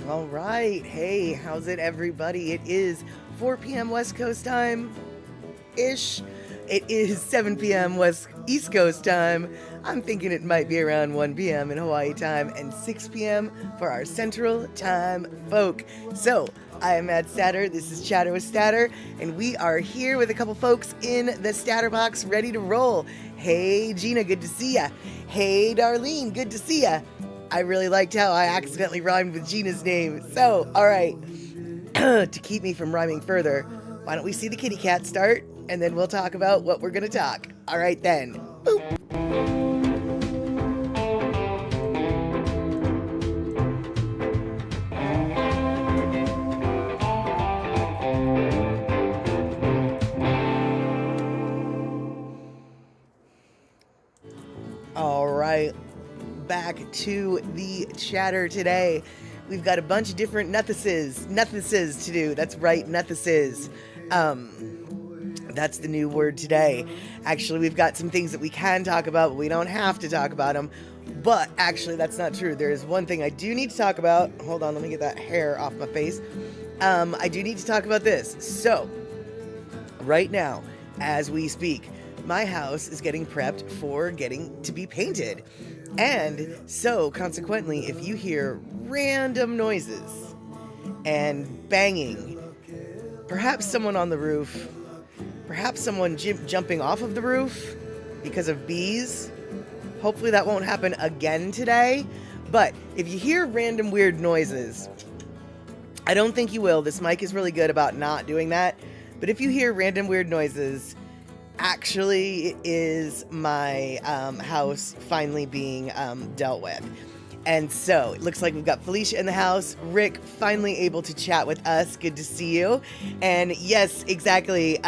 All right. Hey, how's it, everybody? It is 4 p.m. West Coast time-ish. It is 7 p.m. East Coast time. I'm thinking it might be around 1 p.m. in Hawaii time and 6 p.m. for our Central Time folk. So, I am at Cedar. This is Chatter with Statter, and we are here with a couple folks in the Statter box ready to roll. Hey, Gina, good to see ya. Hey, Darlene, good to see ya. I really liked how I accidentally rhymed with Gina's name. So, all right, to keep me from rhyming further, why don't we see the kitty cat start, and then we'll talk about what we're going to talk. All right, then. Boop. All right. Back to the chatter today. We've got a bunch of different nothises to do. That's right, nothises. That's the new word today. Actually, we've got some things that we can talk about, but we don't have to talk about them. But actually, that's not true. There is one thing I do need to talk about. Hold on, let me get that hair off my face. I do need to talk about this. So, right now, as we speak, my house is getting prepped for getting to be painted. And so, consequently, if you hear random noises and banging, perhaps someone on the roof, perhaps someone jumping off of the roof because of bees, hopefully that won't happen again today. But if you hear random weird noises, I don't think you will. This mic is really good about not doing that. But if you hear random weird noises, actually, it is my house finally being dealt with. And so it looks like we've got Felicia in the house. Rick finally able to chat with us. Good to see you. And yes, exactly.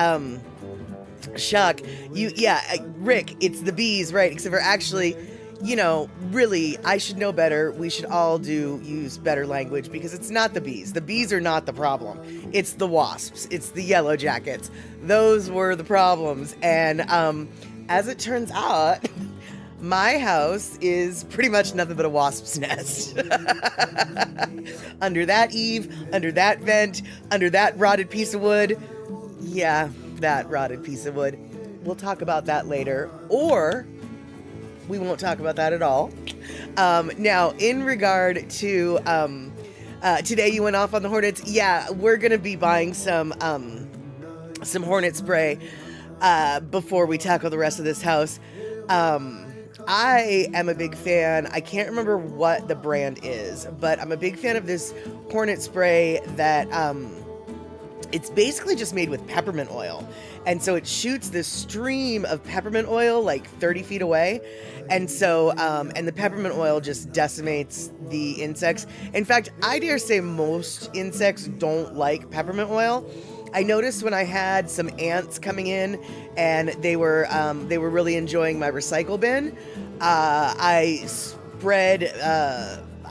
Shuck, Rick, it's the bees, right? Except for actually, really, I should know better. We should all use better language because it's not the bees. The bees are not the problem. It's the wasps. It's the yellow jackets. Those were the problems. And as it turns out, my house is pretty much nothing but a wasp's nest. Under that eave, under that vent, under that rotted piece of wood. Yeah, that rotted piece of wood. We'll talk about that later. Or we won't talk about that at all. Now, in regard to today, you went off on the hornets. Yeah, we're gonna be buying some hornet spray before we tackle the rest of this house. I am a big fan. I can't remember what the brand is, but I'm a big fan of this hornet spray that it's basically just made with peppermint oil. And so it shoots this stream of peppermint oil like 30 feet away. And so, and the peppermint oil just decimates the insects. In fact, I dare say most insects don't like peppermint oil. I noticed when I had some ants coming in and they were really enjoying my recycle bin, I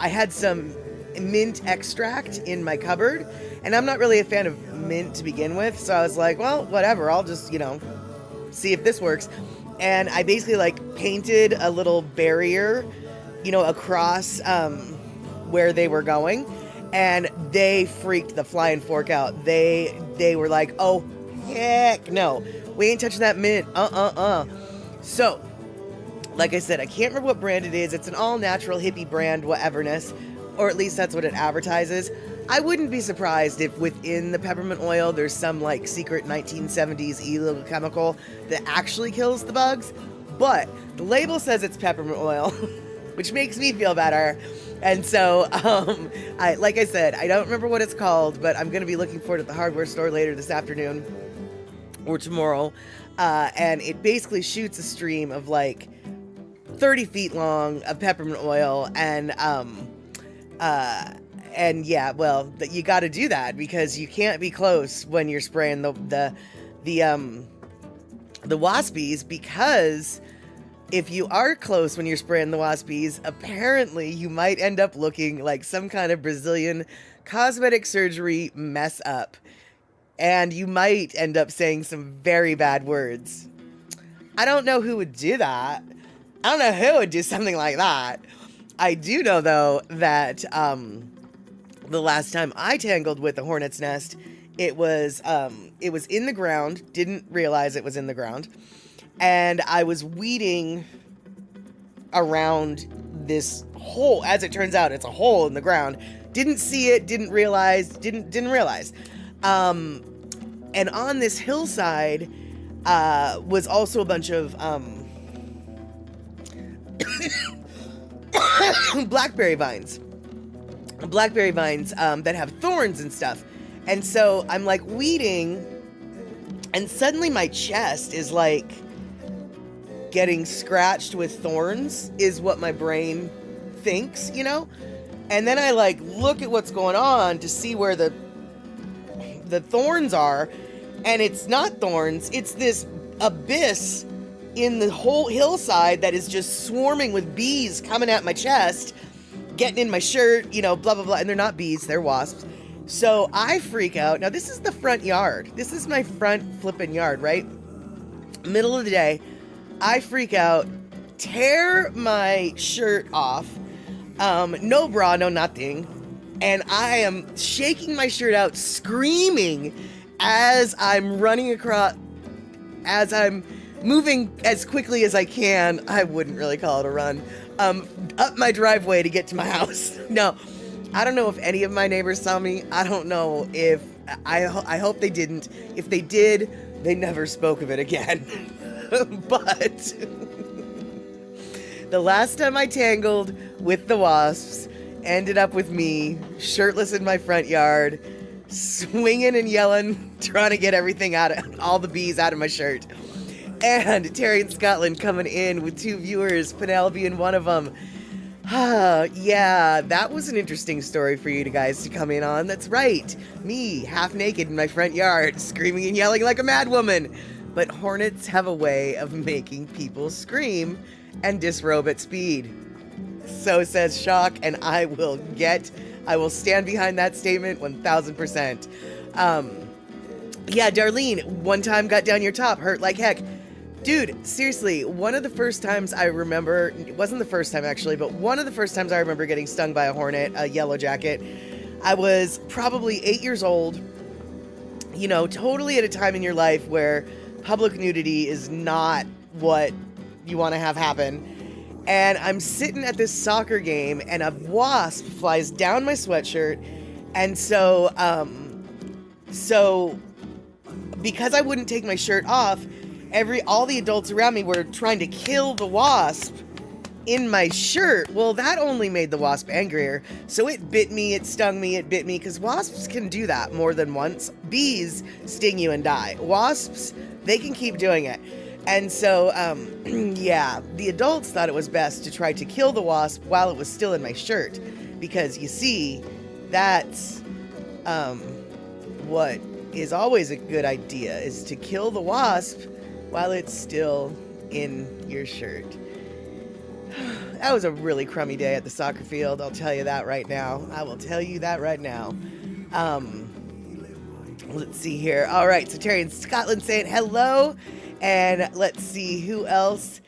had some mint extract in my cupboard, and I'm not really a fan of mint to begin with, so I was like, well, whatever, I'll just, see if this works. and I basically like painted a little barrier, you know, across where they were going, and they freaked the flying fork out. They were like, oh heck no, we ain't touching that mint. So like I said, I can't remember what brand it is. It's an all natural hippie brand, whateverness, or at least that's what it advertises. I wouldn't be surprised if within the peppermint oil there's some like secret 1970s illegal chemical that actually kills the bugs, but the label says it's peppermint oil, which makes me feel better. And so, like I said, I don't remember what it's called, but I'm going to be looking for it at the hardware store later this afternoon or tomorrow. And it basically shoots a stream of like 30 feet long of peppermint oil, and yeah, well, you got to do that because you can't be close when you're spraying the waspies, because if you are close when you're spraying the waspies, apparently you might end up looking like some kind of Brazilian cosmetic surgery mess up, and you might end up saying some very bad words. I don't know who would do that. I don't know who would do something like that. I do know, though, that the last time I tangled with a hornet's nest, it was in the ground, didn't realize it was in the ground, and I was weeding around this hole. As it turns out, it's a hole in the ground. Didn't see it, didn't realize. And on this hillside was also a bunch of blackberry vines that have thorns and stuff. And so I'm like weeding, and suddenly my chest is like getting scratched with thorns, is what my brain thinks, you know? And then I like look at what's going on to see where the thorns are, and it's not thorns, it's this abyss in the whole hillside that is just swarming with bees coming at my chest, getting in my shirt, you know, blah, blah, blah. And they're not bees, they're wasps. So I freak out. Now, this is the front yard. This is my front flipping yard, right? Middle of the day. I freak out, tear my shirt off, no bra, no nothing. And I am shaking my shirt out, screaming as I'm running across, as I'm moving as quickly as I can. I wouldn't really call it a run. Up my driveway to get to my house. No, I don't know if any of my neighbors saw me. I don't know if, I hope they didn't. If they did, they never spoke of it again. But the last time I tangled with the wasps ended up with me shirtless in my front yard, swinging and yelling, trying to get everything out of, all the bees out of my shirt. And Terry in Scotland coming in with 2 viewers, Penelope and one of them. Yeah, that was an interesting story for you guys to come in on. That's right. Me, half naked in my front yard, screaming and yelling like a mad woman. But hornets have a way of making people scream and disrobe at speed. So says Shock, and I will stand behind that statement 1000%. Yeah, Darlene, one time got down your top, hurt like heck. Dude, seriously, one of the first times I remember, it wasn't the first time actually, but one of the first times I remember getting stung by a hornet, a yellow jacket, I was probably 8 years old, you know, totally at a time in your life where public nudity is not what you want to have happen. And I'm sitting at this soccer game and a wasp flies down my sweatshirt. And so because I wouldn't take my shirt off, all the adults around me were trying to kill the wasp in my shirt. Well, that only made the wasp angrier. So it bit me, it stung me, it bit me, because wasps can do that more than once. Bees sting you and die. Wasps, they can keep doing it. And so, yeah, the adults thought it was best to try to kill the wasp while it was still in my shirt. Because, you see, that's what is always a good idea, is to kill the wasp while it's still in your shirt. That was a really crummy day at the soccer field, I'll tell you that right now. I will tell you that right now. Let's see here. All right, so Terry in Scotland saying hello. And let's see who else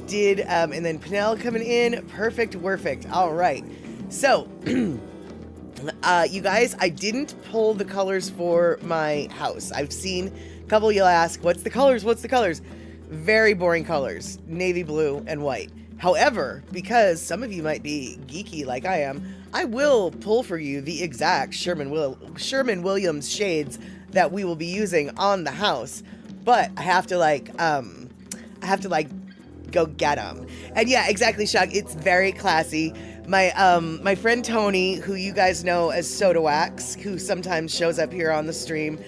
did, and then Pinnell coming in. Perfect, perfect. All right. So, you guys, I didn't pull the colors for my house. I've seen a couple you'll ask, what's the colors? What's the colors? Very boring colors, navy blue and white. However, because some of you might be geeky like I am, I will pull for you the exact Sherman-Williams shades that we will be using on the house. But I have to go get them. And yeah, exactly, Shock. It's very classy. My friend Tony, who you guys know as Soda Wax, who sometimes shows up here on the stream,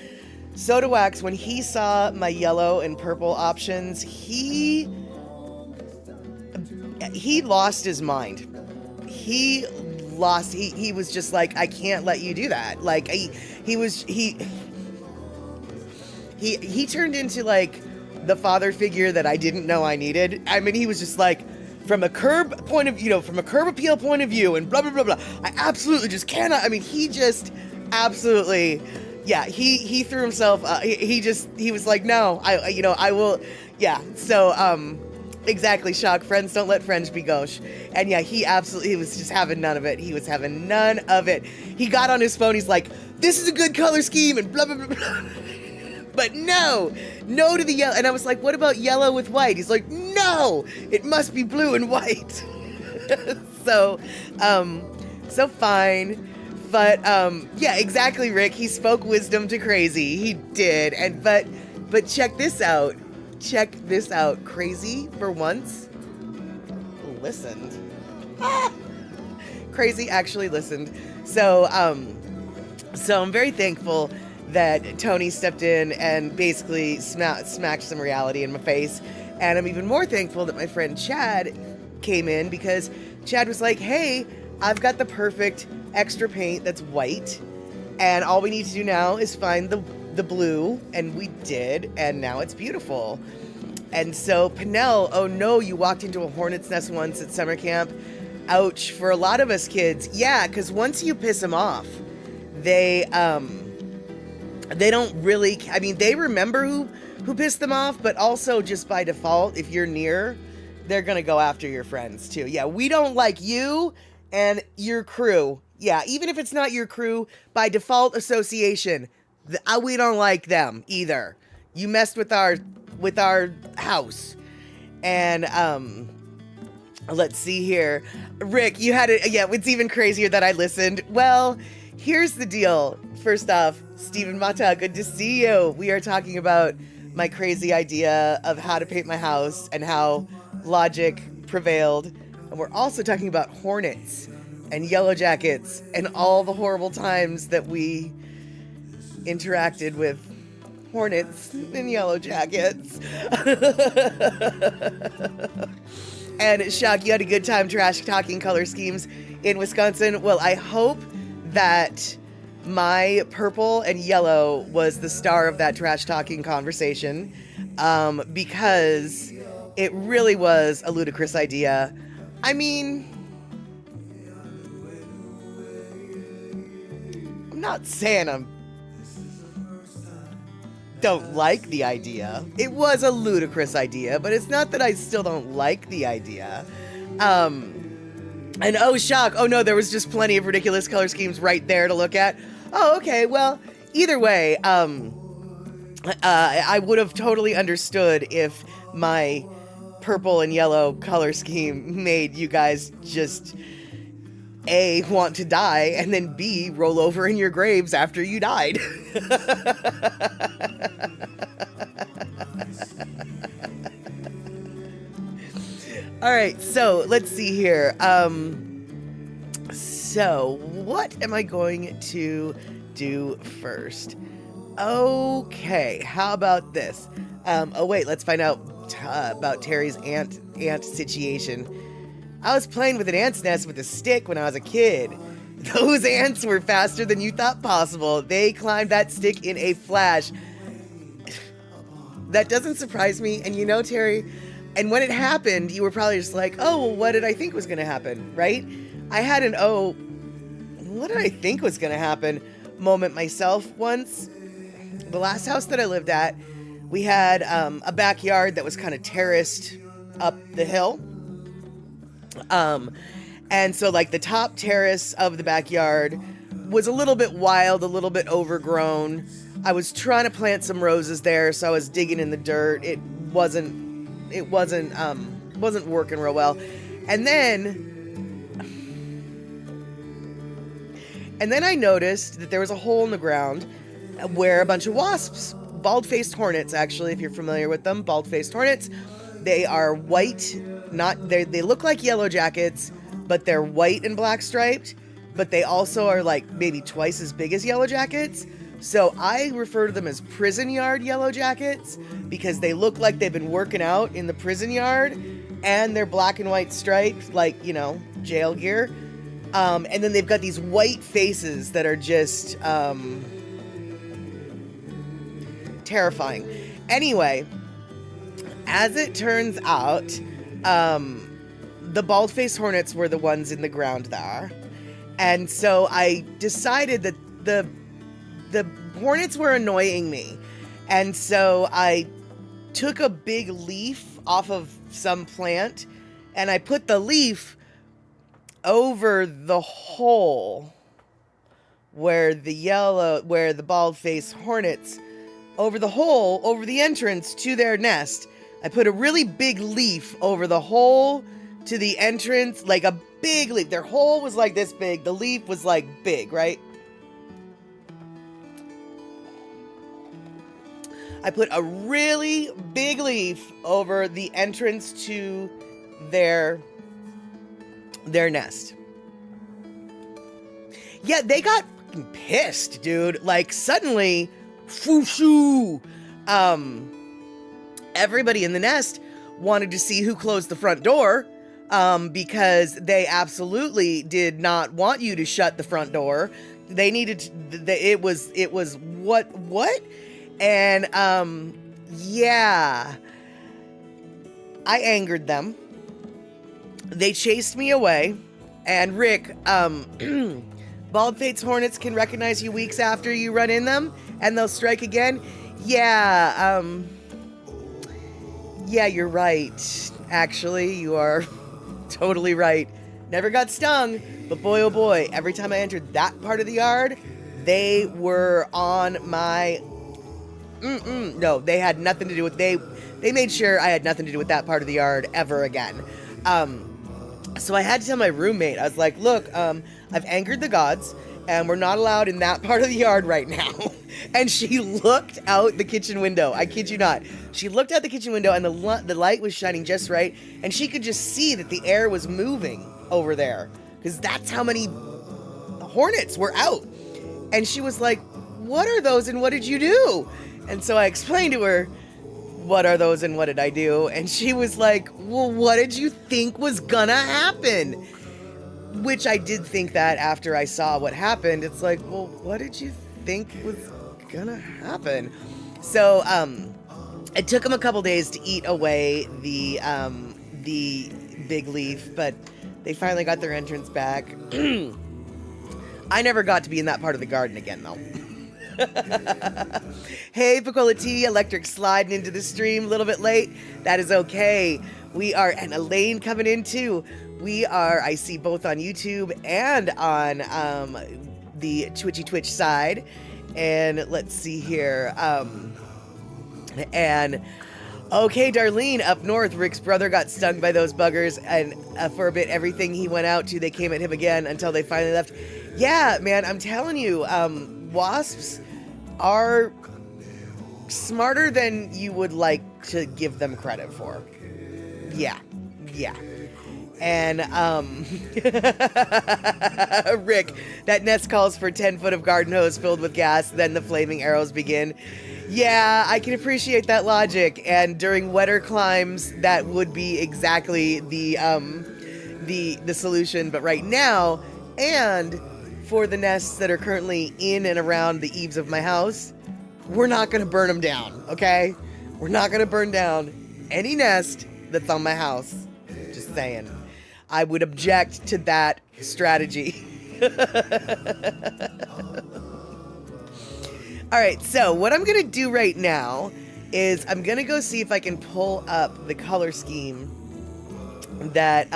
Soda Wax, when he saw my yellow and purple options, he lost his mind. He was just like, I can't let you do that. Like he turned into like the father figure that I didn't know I needed. I mean, he was just like, from a curb appeal point of view and blah, blah, blah, blah. I absolutely just cannot. I mean, he just absolutely, yeah, he threw himself, he was like, no, I will. Yeah. So, exactly, Shock. Friends don't let friends be gauche. And yeah, he was just having none of it. He was having none of it. He got on his phone. He's like, this is a good color scheme and blah, blah, blah, blah. But no to the yellow. And I was like, what about yellow with white? He's like, no, it must be blue and white. So fine. But, yeah, exactly, Rick. He spoke wisdom to crazy. He did. But check this out. Check this out. Crazy, for once, listened. Crazy actually listened. So I'm very thankful that Tony stepped in and basically smacked some reality in my face. And I'm even more thankful that my friend Chad came in, because Chad was like, hey, I've got the perfect extra paint that's white, and all we need to do now is find the blue, and we did, and now it's beautiful. And so, Pinnell, oh no, you walked into a hornet's nest once at summer camp. Ouch, for a lot of us kids. Yeah, because once you piss them off, they don't really, I mean, they remember who pissed them off, but also just by default, if you're near, they're going to go after your friends too. Yeah, we don't like you and your crew. Yeah, even if it's not your crew, by default association, we don't like them either. You messed with our house. And, let's see here. Rick, you had it. Yeah, it's even crazier that I listened. Well, here's the deal. First off, Stephen Mata, good to see you. We are talking about my crazy idea of how to paint my house and how logic prevailed. And we're also talking about hornets and yellow jackets and all the horrible times that we interacted with hornets and yellow jackets. And Shock, you had a good time trash talking color schemes in Wisconsin. Well, I hope that my purple and yellow was the star of that trash talking conversation, because it really was a ludicrous idea. I mean, I'm not saying I don't like the idea. It was a ludicrous idea, but it's not that I still don't like the idea. And oh, Shock, oh no, there was just plenty of ridiculous color schemes right there to look at. Oh, okay, well, either way, I would have totally understood if my purple and yellow color scheme made you guys just A, want to die, and then B, roll over in your graves after you died. All right, so let's see here. So what am I going to do first? Okay, how about this? Oh wait, let's find out about Terry's ant situation. I was playing with an ant's nest with a stick when I was a kid. Those ants were faster than you thought possible. They climbed that stick in a flash. That doesn't surprise me. And you know, Terry, and when it happened, you were probably just like, oh, well, what did I think was going to happen, right? I had an, oh, what did I think was going to happen moment myself once. The last house that I lived at We had a backyard that was kind of terraced up the hill. And so like the top terrace of the backyard was a little bit wild, a little bit overgrown. I was trying to plant some roses there, so I was digging in the dirt. It wasn't working real well. And then I noticed that there was a hole in the ground where a bunch of wasps, bald-faced hornets, actually, if you're familiar with them, bald-faced hornets. They are white, they look like yellow jackets, but they're white and black striped, but they also are like maybe twice as big as yellow jackets. So I refer to them as prison yard yellow jackets because they look like they've been working out in the prison yard, and they're black and white striped, like, you know, jail gear. And then they've got these white faces that are just terrifying. Anyway, as it turns out, the bald-faced hornets were the ones in the ground there. And so I decided that the hornets were annoying me. And so I took a big leaf off of some plant and I put the leaf over the hole where the bald-faced hornets, over the hole, over the entrance to their nest. I put a really big leaf over the hole to the entrance, like a big leaf. Their hole was like this big. The leaf was like big, right? I put a really big leaf over the entrance to their nest. Yeah, they got fucking pissed, dude. Like, suddenly, foo-shoo, everybody in the nest wanted to see who closed the front door, because they absolutely did not want you to shut the front door. They needed to, it was what? And, yeah, I angered them. They chased me away. And Rick, bald-faced hornets can recognize you weeks after you run in them, and they'll strike again. Yeah, yeah, you're right. Actually, you are totally right. Never got stung, but boy, oh boy, every time I entered that part of the yard, they were on my... No, they had nothing to do with... They made sure I had nothing to do with that part of the yard ever again. So I had to tell my roommate, I was like, look, I've angered the gods, and we're not allowed in that part of the yard right now. And she looked out the kitchen window. I kid you not. She looked out the kitchen window, and the light was shining just right, and she could just see that the air was moving over there, because that's how many hornets were out. And she was like, what are those, and what did you do? And so I explained to her, what are those and what did I do? And she was like, well, what did you think was gonna happen? Which I did think that after I saw what happened. It's like, well, what did you think was gonna happen? So it took them a couple days to eat away the big leaf, but they finally got their entrance back. I never got to be in that part of the garden again, though. Hey, Picola T, electric sliding into the stream a little bit late. That is okay. We are, and Elaine coming in too. We are, I see, both on YouTube and on the Twitch side. And let's see here. And okay, Darlene, up north, Rick's brother got stung by those buggers, and for a bit, everything he went out to, they came at him again until they finally left. Yeah, man, I'm telling you, wasps are smarter than you would like to give them credit for. Yeah. And, Rick, that nest calls for 10 foot of garden hose filled with gas, then the flaming arrows begin. Yeah, I can appreciate that logic, and during wetter climes, that would be exactly the solution, but right now, and for the nests that are currently in and around the eaves of my house, we're not going to burn them down, okay? We're not going to burn down any nest that's on my house. Just saying. I would object to that strategy. All right, so what I'm going to do right now is I'm gonna go see if I can pull up the color scheme that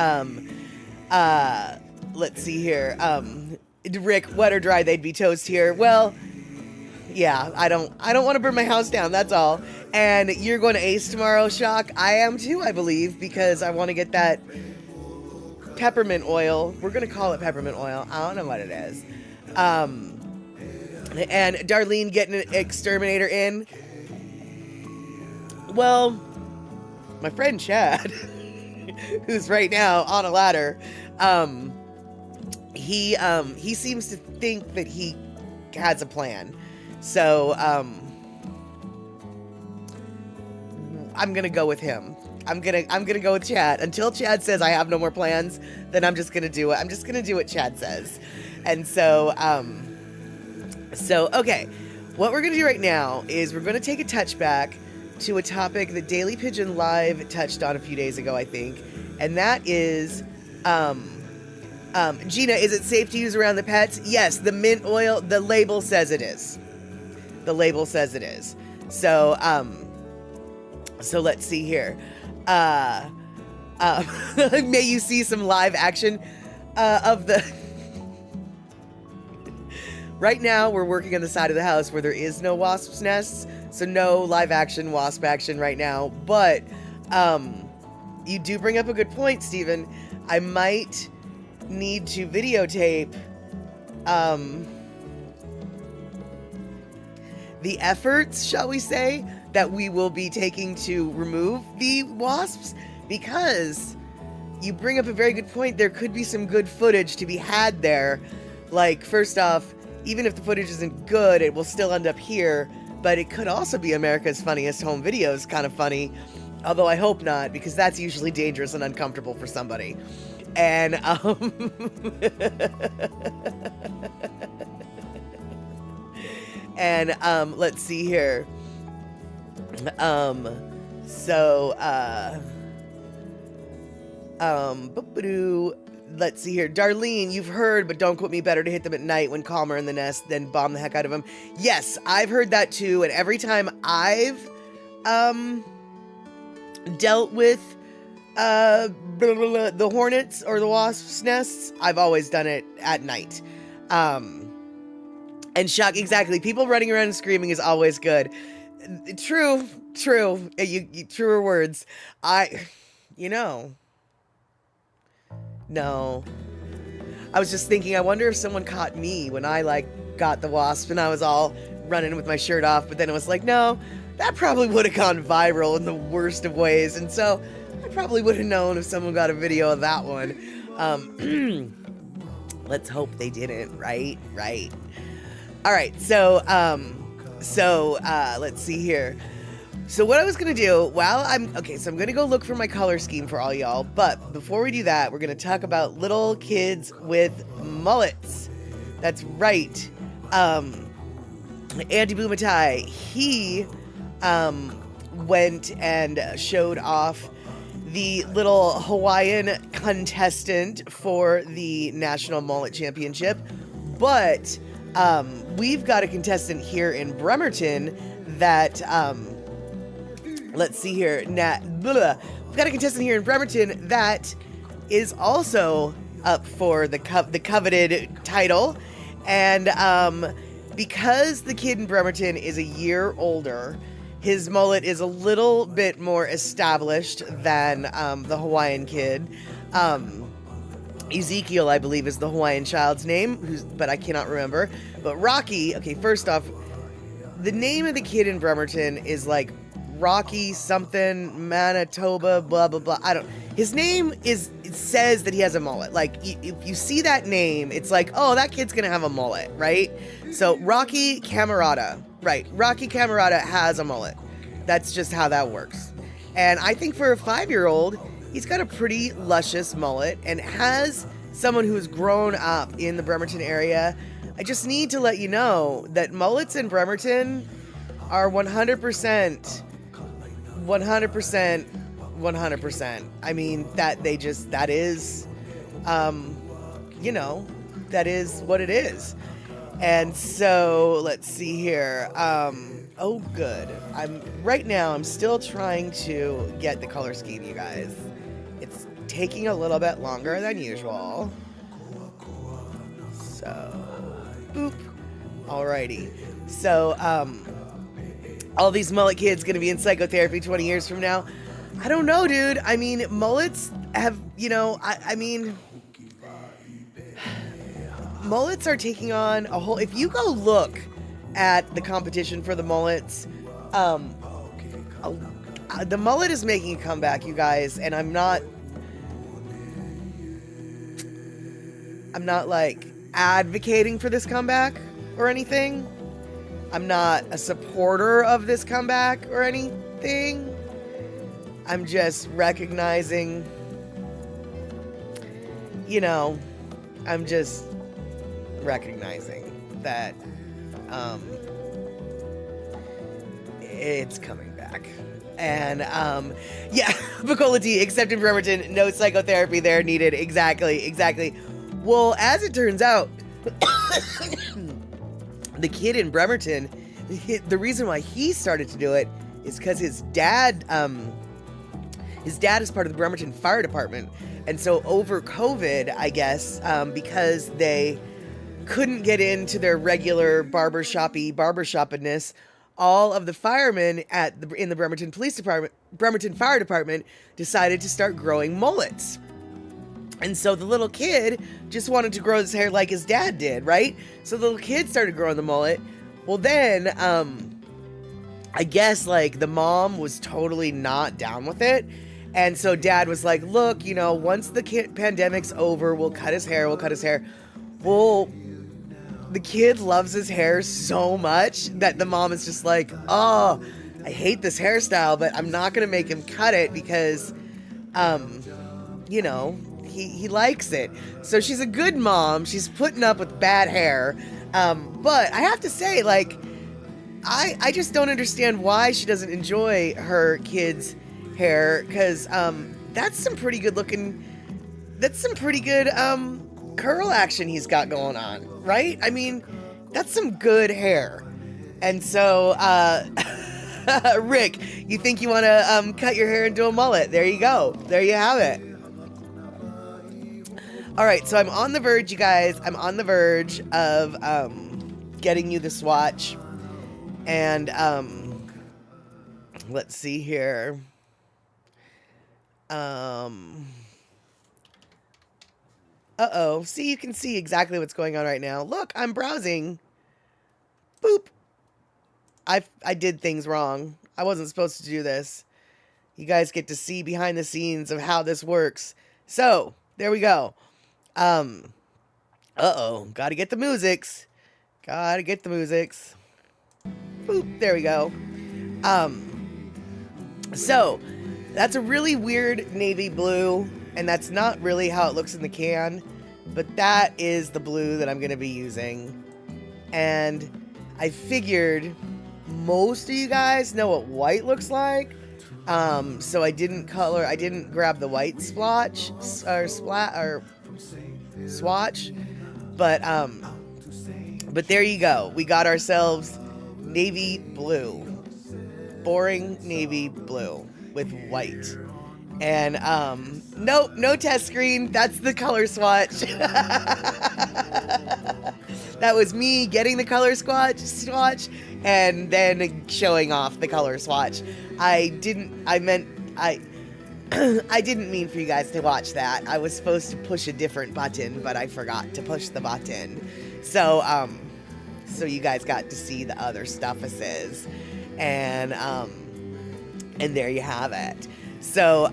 let's see here. Rick, wet or dry, they'd be toast here. Well, yeah, I don't want to burn my house down, that's all. And you're going to Ace tomorrow, Shock. I am too, I believe, because I want to get that peppermint oil. We're going to call it peppermint oil. I don't know what it is. And Darlene getting an exterminator in. Well, my friend Chad, who's right now on a ladder, he seems to think that he has a plan. So, I'm gonna go with him. I'm gonna go with Chad. Until Chad says I have no more plans, then I'm just gonna do it. I'm just gonna do what Chad says. And so, okay. What we're gonna do right now is we're gonna take a touchback to a topic that Daily Pigeon Live touched on a few days ago, I think. And that is, Gina, is it safe to use around the pets? Yes, the mint oil, the label says it is. The label says it is. So, so let's see here. May you see some live action, of the... Right now, we're working on the side of the house where there is no wasp's nests, so no live action wasp action right now. But, you do bring up a good point, Stephen. I might need to videotape, the efforts, shall we say, that we will be taking to remove the wasps, because you bring up a very good point. There could be some good footage to be had there. Like, first off, even if the footage isn't good, it will still end up here, but it could also be America's Funniest Home Videos kind of funny, although I hope not, because that's usually dangerous and uncomfortable for somebody. And, let's see here. Let's see here. Darlene, you've heard, but don't quote me, better to hit them at night when calmer in the nest than bomb the heck out of them. Yes, I've heard that too, and every time I've, dealt with, the hornets or the wasps' nests, I've always done it at night. And shock, exactly. People running around and screaming is always good. True. Truer words. No. I was just thinking, I wonder if someone caught me when I, got the wasp and I was all running with my shirt off, but then it was like, no, that probably would have gone viral in the worst of ways, and so I probably would have known if someone got a video of that one. Let's hope they didn't, right? All right, so let's see here. So what I was going to do, I'm going to go look for my color scheme for all y'all, but before we do that, we're going to talk about little kids with mullets. That's right. Andy Bumatai, he went and showed off the little Hawaiian contestant for the National Mullet Championship, but we've got a contestant here in Bremerton that, let's see here, we've got a contestant here in Bremerton that is also up for the coveted title, and because the kid in Bremerton is a year older, his mullet is a little bit more established than the Hawaiian kid. Ezekiel, I believe, is the Hawaiian child's name, but I cannot remember. But Rocky, okay, first off, the name of the kid in Bremerton is like Rocky something, Manitoba, blah, blah, blah. His name it says that he has a mullet. Like, if you see that name, it's like, oh, that kid's gonna have a mullet, right? So, Rocky Camerata, right? Rocky Camerata has a mullet. That's just how that works. And I think for a 5-year-old, he's got a pretty luscious mullet and has someone who's grown up in the Bremerton area. I just need to let you know that mullets in Bremerton are 100%. I mean, that is, that is what it is. And so, let's see here. Oh, good. Right now, I'm still trying to get the color scheme, you guys. It's taking a little bit longer than usual. So, boop. Alrighty. So, all these mullet kids gonna be in psychotherapy 20 years from now? I don't know, dude. I mean, mullets have, I mean, mullets are taking on a whole, if you go look at the competition for the mullets, the mullet is making a comeback, you guys, and I'm not like advocating for this comeback or anything. I'm not a supporter of this comeback or anything. I'm just recognizing, I'm just recognizing that it's coming back. And yeah, Bacola D, except in Bremerton, no psychotherapy there needed. Exactly. Well, as it turns out, the kid in Bremerton, the reason why he started to do it is because his dad is part of the Bremerton Fire Department. And so over COVID, I guess, because they couldn't get into their regular barbershopiness, all of the firemen in the Bremerton Fire Department decided to start growing mullets. And so the little kid just wanted to grow his hair like his dad did, right? So the little kid started growing the mullet. Well, then, I guess, like, the mom was totally not down with it. And so dad was like, look, once the pandemic's over, we'll cut his hair. Well, the kid loves his hair so much that the mom is just like, oh, I hate this hairstyle, but I'm not going to make him cut it because, he likes it. So she's a good mom. She's putting up with bad hair. But I have to say, like, I just don't understand why she doesn't enjoy her kid's hair, because that's some pretty good curl action he's got going on, right? I mean, that's some good hair. And so, Rick, you think you want to cut your hair into a mullet? There you go. There you have it. All right, so I'm on the verge, you guys. I'm on the verge of getting you the swatch. And let's see here. Uh-oh. See, you can see exactly what's going on right now. Look, I'm browsing. Boop. I did things wrong. I wasn't supposed to do this. You guys get to see behind the scenes of how this works. So, there we go. Uh-oh. Gotta get the musics. Boop. There we go. So, that's a really weird navy blue, and that's not really how it looks in the can, but that is the blue that I'm going to be using. And I figured most of you guys know what white looks like, so I didn't grab the white swatch, but there you go. We got ourselves navy blue. Boring navy blue with white. And nope, no test screen. That's the color swatch. That was me getting the color swatch and then showing off the color swatch. I didn't mean for you guys to watch that. I was supposed to push a different button, but I forgot to push the button. So you guys got to see the other stuffuses. And there you have it. So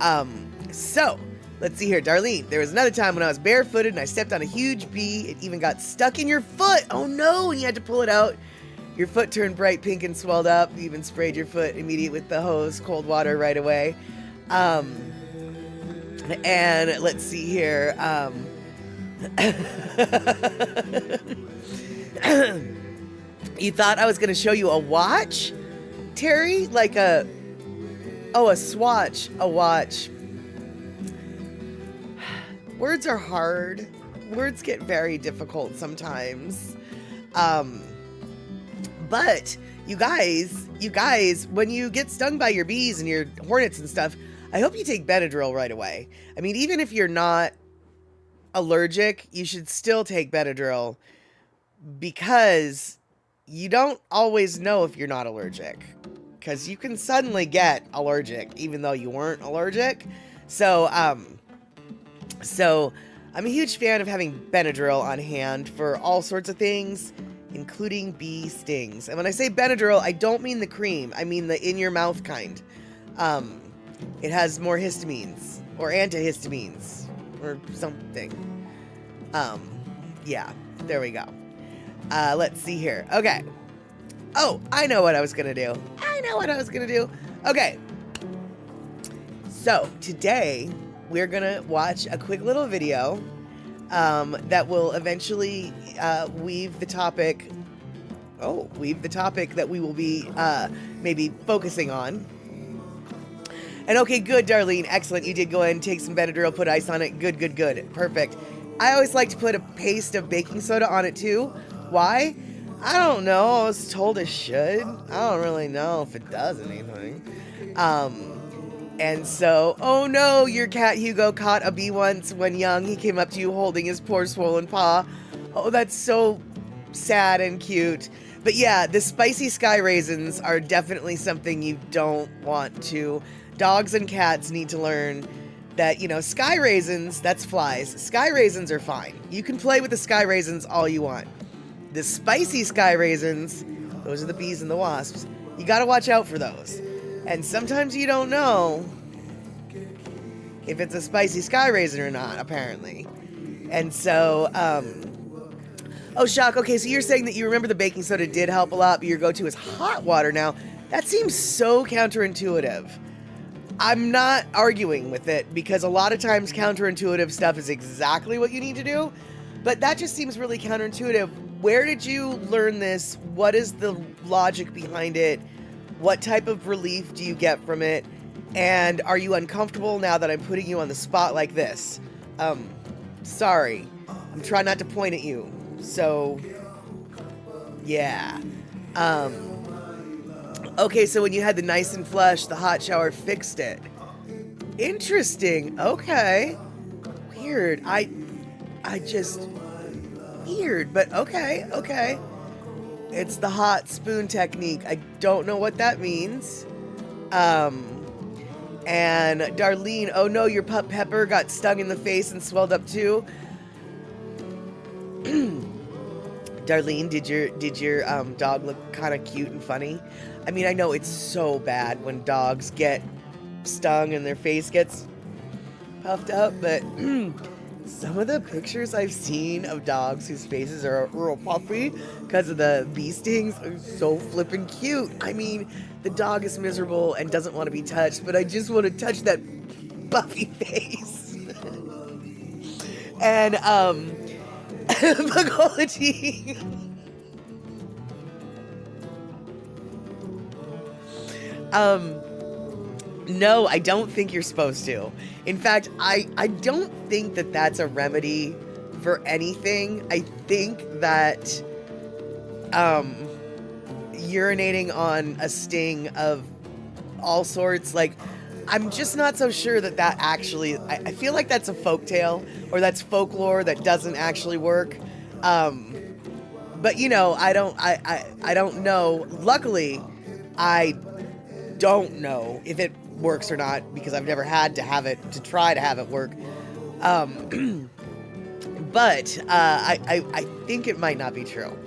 let's see here. Darlene, there was another time when I was barefooted and I stepped on a huge bee. It even got stuck in your foot. Oh no, and you had to pull it out. Your foot turned bright pink and swelled up. You even sprayed your foot immediately with the hose, cold water right away. And let's see here. You thought I was going to show you a watch, Terry? Like a swatch, a watch. Words are hard. Words get very difficult sometimes. But you guys, when you get stung by your bees and your hornets and stuff, I hope you take Benadryl right away. I mean, even if you're not allergic, you should still take Benadryl, because you don't always know if you're not allergic, because you can suddenly get allergic even though you weren't allergic. So I'm a huge fan of having Benadryl on hand for all sorts of things, including bee stings. And when I say Benadryl, I don't mean the cream. I mean the in-your-mouth kind. It has more histamines, or antihistamines, or something. Yeah, there we go. Let's see here. Okay. Oh, I know what I was gonna do. Okay. So, today, we're gonna watch a quick little video that will eventually weave the topic that we will be maybe focusing on. And okay, good, Darlene, excellent. You did go ahead and take some Benadryl, put ice on it. Good, perfect. I always like to put a paste of baking soda on it too. Why? I don't know. I was told it should. I don't really know if it does anything. And so, oh no, your cat Hugo caught a bee once when young. He came up to you holding his poor swollen paw. Oh, that's so sad and cute. But yeah, the spicy sky raisins are definitely something you don't want to. Dogs and cats need to learn that, sky raisins, that's flies. Sky raisins are fine. You can play with the sky raisins all you want. The spicy sky raisins, those are the bees and the wasps. You gotta watch out for those. And sometimes you don't know if it's a spicy sky raisin or not, apparently. And so, oh, Shock, okay, so you're saying that you remember the baking soda did help a lot, but your go-to is hot water now. That seems so counterintuitive. I'm not arguing with it, because a lot of times counterintuitive stuff is exactly what you need to do, but that just seems really counterintuitive. Where did you learn this? What is the logic behind it? What type of relief do you get from it? And are you uncomfortable now that I'm putting you on the spot like this? Sorry. I'm trying not to point at you. So, yeah. Okay, so when you had the nice and flush, the hot shower fixed it. Interesting. Okay. Weird. Weird, but okay. It's the hot spoon technique. I don't know what that means. And Darlene, oh no, your pup Pepper got stung in the face and swelled up too. Darlene, did your dog look kind of cute and funny? I mean, I know it's so bad when dogs get stung and their face gets puffed up, but some of the pictures I've seen of dogs whose faces are real puffy because of the bee stings are so flippin' cute. I mean, the dog is miserable and doesn't want to be touched, but I just want to touch that puffy face. And, Bugology. No, I don't think you're supposed to. In fact, I don't think that that's a remedy for anything. I think that urinating on a sting of all sorts, like, I'm just not so sure that actually, I feel like that's a folktale, or that's folklore that doesn't actually work. But I don't know. Luckily, I don't know if it works or not, because I've never had to try to have it work. But I think it might not be true.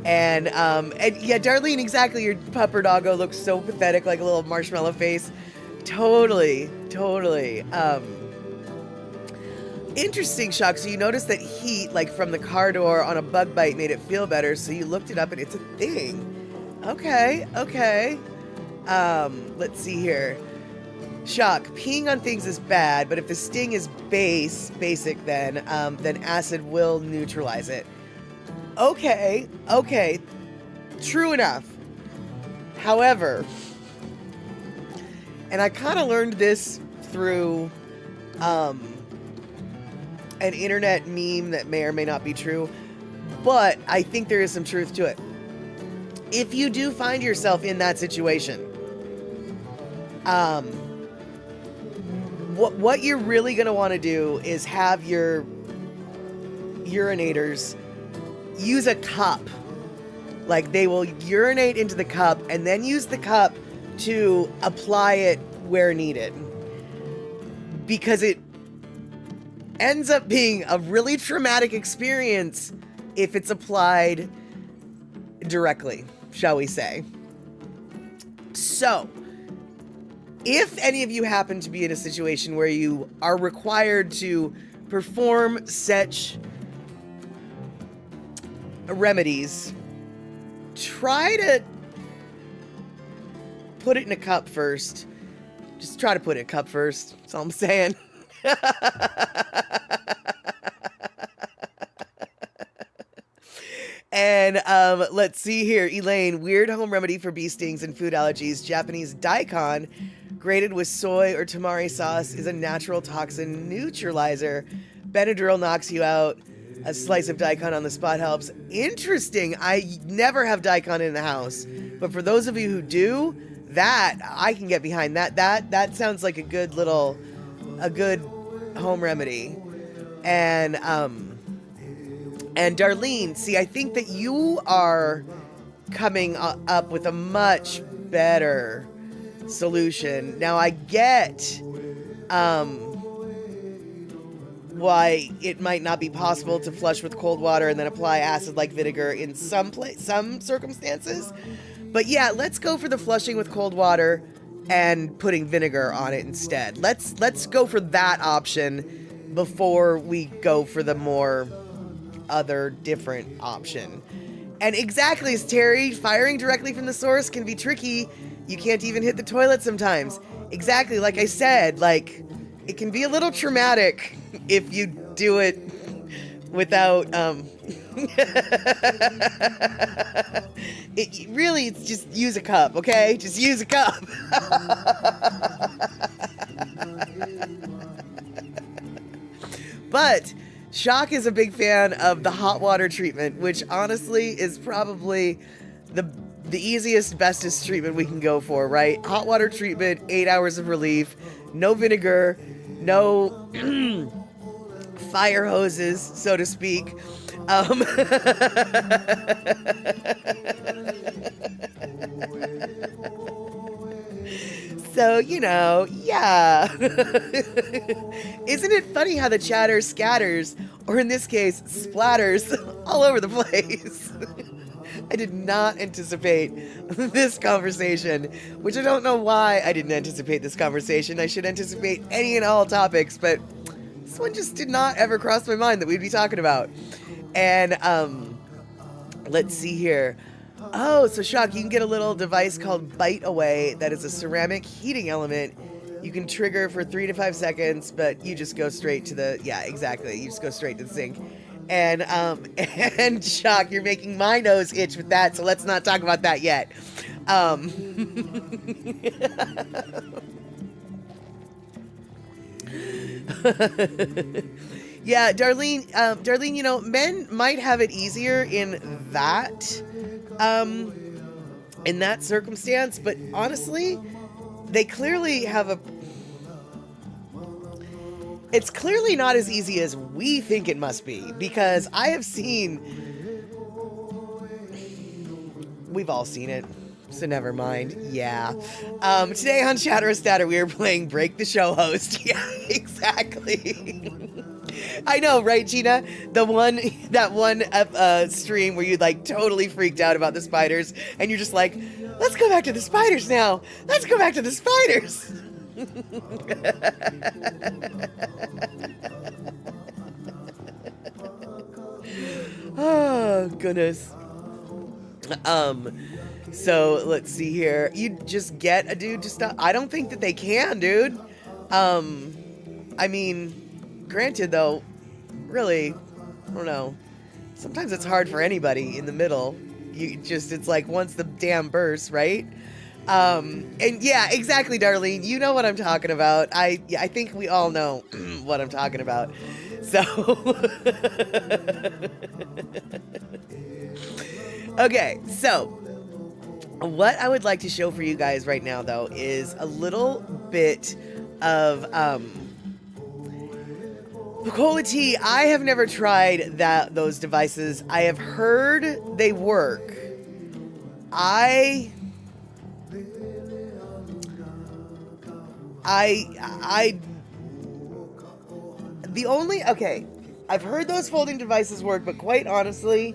And yeah, Darlene, exactly. Your pupper doggo looks so pathetic, like a little marshmallow face. Totally. Interesting, Shock. So you noticed that heat, like from the car door on a bug bite, made it feel better. So you looked it up and it's a thing. Okay. Let's see here. Shock. Peeing on things is bad, but if the sting is basic, then acid will neutralize it. Okay. True enough. However, and I kind of learned this through an internet meme that may or may not be true, but I think there is some truth to it. if you do find yourself in that situation, what you're really going to want to do is have your urinators use a cup. Like, they will urinate into the cup and then use the cup to apply it where needed. Because it ends up being a really traumatic experience if it's applied directly, shall we say. So, if any of you happen to be in a situation where you are required to perform such remedies, try to put it in a cup first. Just try to put it in a cup first. That's all I'm saying. And let's see here. Elaine, weird home remedy for bee stings and food allergies. Japanese daikon grated with soy or tamari sauce is a natural toxin neutralizer. Benadryl knocks you out. A slice of daikon on the spot helps. Interesting. I never have daikon in the house, but for those of you who do, that I can get behind. That sounds like a good home remedy. And Darlene, see, I think that you are coming up with a much better solution. Now, I get why it might not be possible to flush with cold water and then apply acid like vinegar in some circumstances. But yeah, let's go for the flushing with cold water and putting vinegar on it instead. Let's go for that option before we go for the more other different option. And exactly, as Terry, firing directly from the source can be tricky. You can't even hit the toilet sometimes. Exactly, like I said, like, it can be a little traumatic if you do it without it's just use a cup, okay? Just use a cup. But Shock is a big fan of the hot water treatment, which honestly is probably the easiest, bestest treatment we can go for, right? Hot water treatment, 8 hours of relief, no vinegar, no fire hoses, so to speak. So, yeah. Isn't it funny how the chatter scatters, or in this case, splatters all over the place? I did not anticipate this conversation, which I don't know why I didn't anticipate this conversation. I should anticipate any and all topics, but this one just did not ever cross my mind that we'd be talking about. And, let's see here. Oh, so Shock, you can get a little device called Bite Away that is a ceramic heating element. You can trigger for 3 to 5 seconds, but you just go straight to the, yeah, exactly. You just go straight to the sink. And Shock, you're making my nose itch with that, so let's not talk about that yet. Yeah, Darlene, men might have it easier in that circumstance, but honestly, they clearly have it's clearly not as easy as we think it must be, because I have seen, we've all seen it, so never mind. Yeah. Today on Chatter Statter, we are playing Break the Show Host. Yeah, exactly. I know, right, Gina? That one stream where you like totally freaked out about the spiders, and you're just like, let's go back to the spiders now. Let's go back to the spiders. Oh, goodness. So let's see here. You just get a dude to stop. I don't think that they can, dude. I mean, granted though, really, I don't know. Sometimes it's hard for anybody in the middle. It's like once the dam bursts, right? And yeah, exactly, Darlene. You know what I'm talking about. I think we all know what I'm talking about. So, okay, so What I would like to show for you guys right now, though, is a little bit of Cola tea. I have never tried those devices. I have heard they work. I the only okay. I've heard those folding devices work, but quite honestly,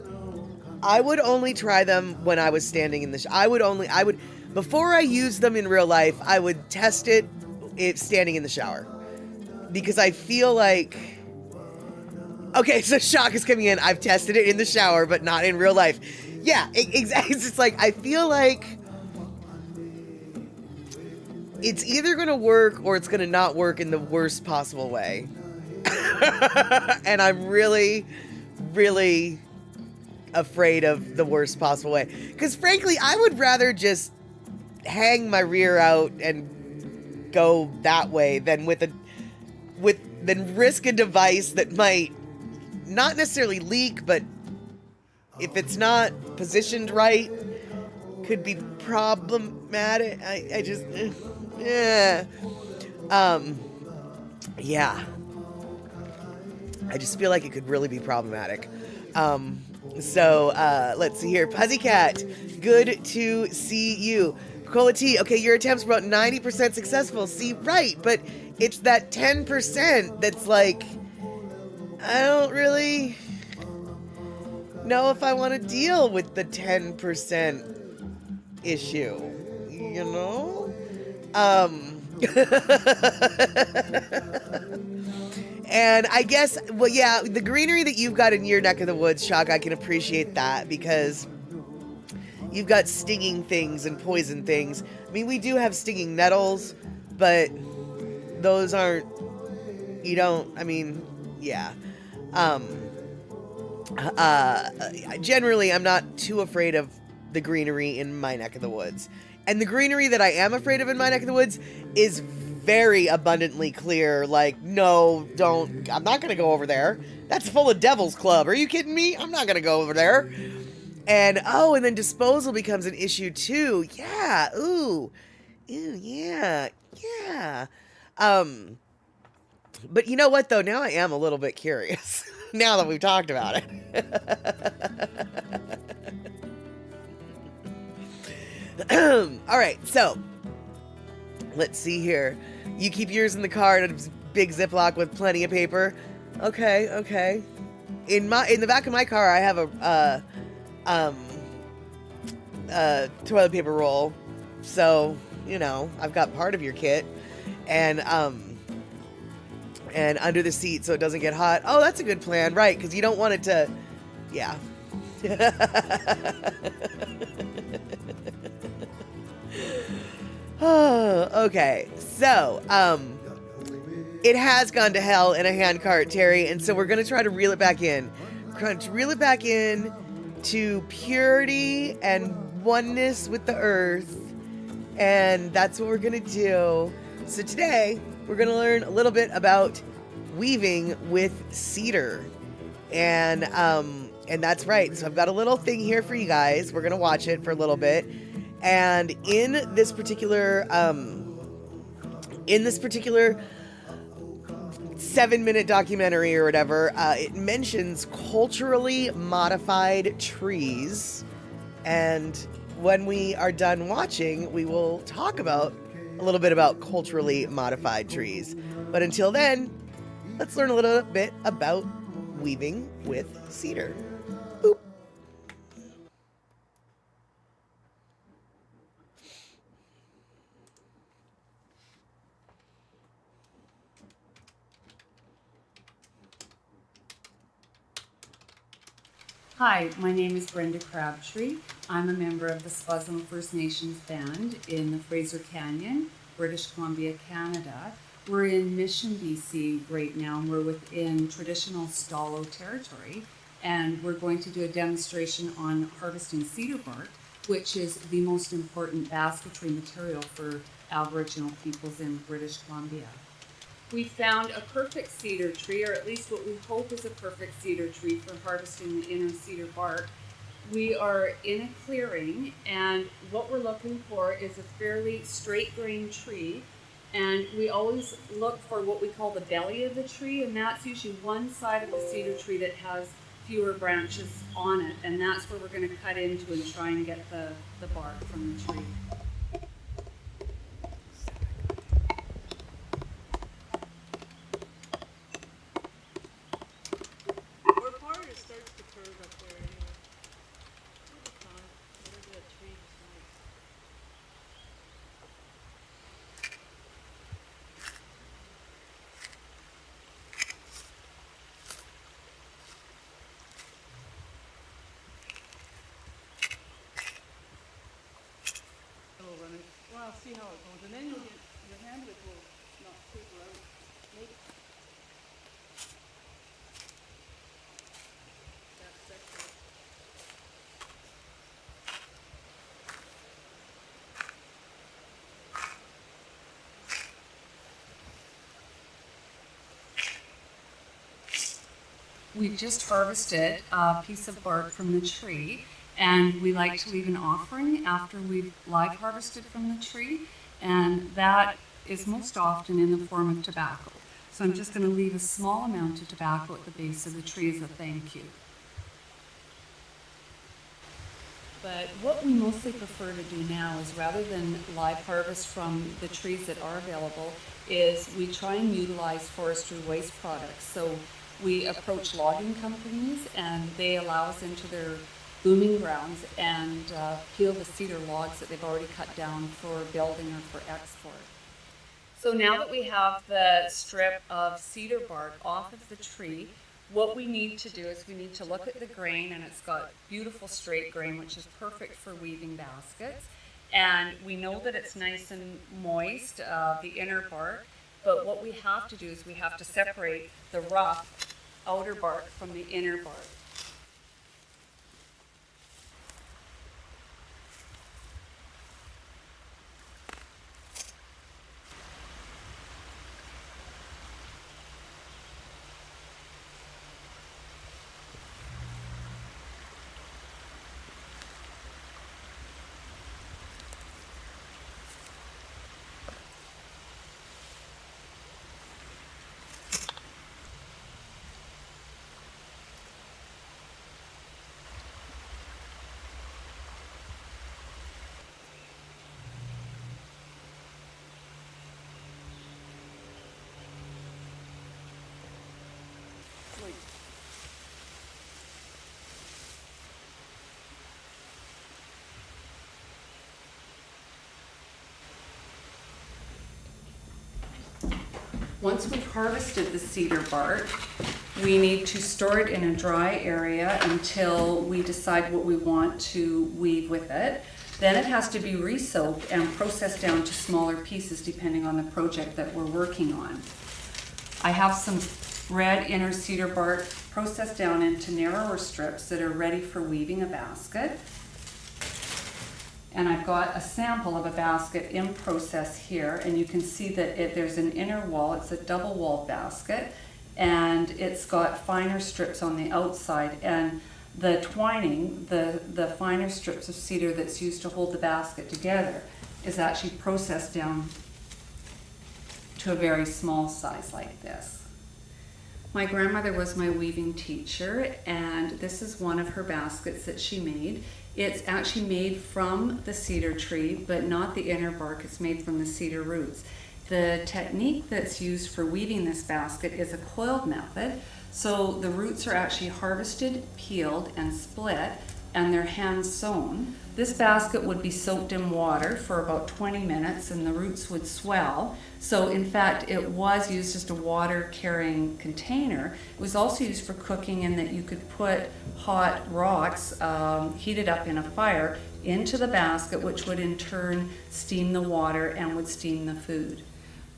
I would only try them when I was standing in the I would before I used them in real life, I would test it standing in the shower. Because I feel like okay, so shock is coming in. I've tested it in the shower, but not in real life. Yeah, exactly. It's like I feel like it's either going to work or it's going to not work in the worst possible way. And I'm really, really afraid of the worst possible way. Because frankly, I would rather just hang my rear out and go that way than than risk a device that might not necessarily leak, but if it's not positioned right, could be problematic. I just, yeah. Yeah. I just feel like it could really be problematic. So, let's see here. Puzzycat, good to see you. Cola T, okay, your attempts were about 90% successful. See, right, but it's that 10% that's like, I don't really know if I want to deal with the 10% issue, you know? And I guess, well, yeah, the greenery that you've got in your neck of the woods, Shock, I can appreciate that because you've got stinging things and poison things. I mean, we do have stinging nettles, but those aren't, you don't, I mean, yeah. Generally, I'm not too afraid of the greenery in my neck of the woods. And the greenery that I am afraid of in my neck of the woods is very abundantly clear. Like, no, don't, I'm not going to go over there. That's full of Devil's Club. Are you kidding me? I'm not going to go over there. And, oh, and then disposal becomes an issue too. Yeah, ooh, yeah, yeah. But you know what, though? Now I am a little bit curious. Now that we've talked about it. All right, so let's see here. You keep yours in the car in a big Ziploc with plenty of paper. Okay, okay. In the back of my car, I have a toilet paper roll. So, you know, I've got part of your kit. And under the seat so it doesn't get hot. Oh, that's a good plan, right? Because you don't want it to, yeah. Oh, okay. So, it has gone to hell in a handcart, Terry, and so we're gonna try to reel it back in. We're going to reel it back in to purity and oneness with the earth, and that's what we're gonna do. So today, we're going to learn a little bit about weaving with cedar. And that's right. So I've got a little thing here for you guys. We're going to watch it for a little bit. And in this particular 7-minute documentary or whatever, it mentions culturally modified trees. And when we are done watching, we will talk about a little bit about culturally modified trees. But until then, let's learn a little bit about weaving with cedar. Boop. Hi, my name is Brenda Crabtree. I'm a member of the Spuzlim First Nations Band in the Fraser Canyon, British Columbia, Canada. We're in Mission, BC right now, and we're within traditional Stalo territory, and we're going to do a demonstration on harvesting cedar bark, which is the most important basketry material for Aboriginal peoples in British Columbia. We found a perfect cedar tree, or at least what we hope is a perfect cedar tree for harvesting the inner cedar bark. We are in a clearing, and what we're looking for is a fairly straight grain tree. And we always look for what we call the belly of the tree, and that's usually one side of the cedar tree that has fewer branches on it, and that's where we're going to cut into and try and get the bark from the tree. Or part it starts to curve up there anyway. It'll be fine. Whatever that tree decides. It'll run it. Well, see how it goes, and then you'll get your hand of it will not taper out. Make that section. We just harvested a piece of bark from the tree, and we like to leave an offering after we've live harvested from the tree, and that is most often in the form of tobacco. So I'm just going to leave a small amount of tobacco at the base of the tree as a thank you. But what we mostly prefer to do now is, rather than live harvest from the trees that are available, is we try and utilize forestry waste products. So we approach logging companies, and they allow us into their booming grounds and peel the cedar logs that they've already cut down for building or for export. So now that we have the strip of cedar bark off of the tree, what we need to do is we need to look at the grain, and it's got beautiful straight grain, which is perfect for weaving baskets. And we know that it's nice and moist, the inner bark, but what we have to do is we have to separate the rough outer bark from the inner bark. Once we've harvested the cedar bark, we need to store it in a dry area until we decide what we want to weave with it. Then it has to be re-soaked and processed down to smaller pieces depending on the project that we're working on. I have some red inner cedar bark processed down into narrower strips that are ready for weaving a basket. And I've got a sample of a basket in process here, and you can see that there's an inner wall. It's a double walled basket, and it's got finer strips on the outside, and the twining, the finer strips of cedar that's used to hold the basket together, is actually processed down to a very small size like this. My grandmother was my weaving teacher, and this is one of her baskets that she made. It's actually made from the cedar tree, but not the inner bark. It's made from the cedar roots. The technique that's used for weaving this basket is a coiled method. So the roots are actually harvested, peeled, and split, and they're hand sewn. This basket would be soaked in water for about 20 minutes, and the roots would swell. So in fact, it was used as a water carrying container. It was also used for cooking, in that you could put hot rocks heated up in a fire into the basket, which would in turn steam the water and would steam the food.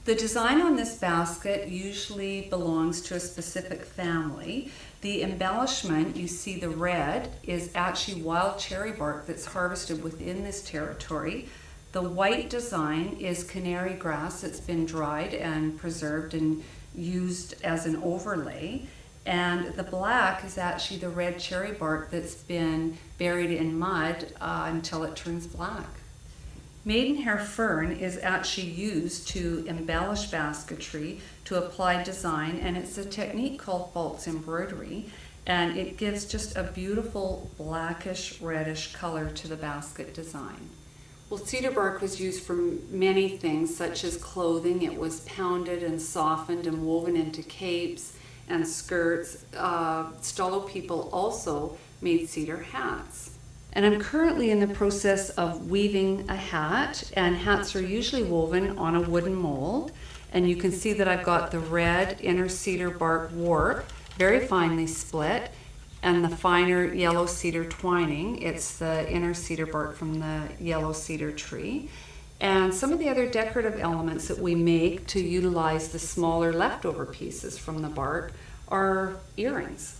The design on this basket usually belongs to a specific family. The embellishment, you see the red, is actually wild cherry bark that's harvested within this territory. The white design is canary grass that's been dried and preserved and used as an overlay. And the black is actually the red cherry bark that's been buried in mud until it turns black. Maidenhair fern is actually used to embellish basketry, to apply design, and it's a technique called false embroidery, and it gives just a beautiful blackish reddish color to the basket design. Well, cedar bark was used for many things, such as clothing. It was pounded and softened and woven into capes and skirts. Stolo people also made cedar hats. And I'm currently in the process of weaving a hat, and hats are usually woven on a wooden mold. And you can see that I've got the red inner cedar bark warp, very finely split, and the finer yellow cedar twining. It's the inner cedar bark from the yellow cedar tree. And some of the other decorative elements that we make to utilize the smaller leftover pieces from the bark are earrings.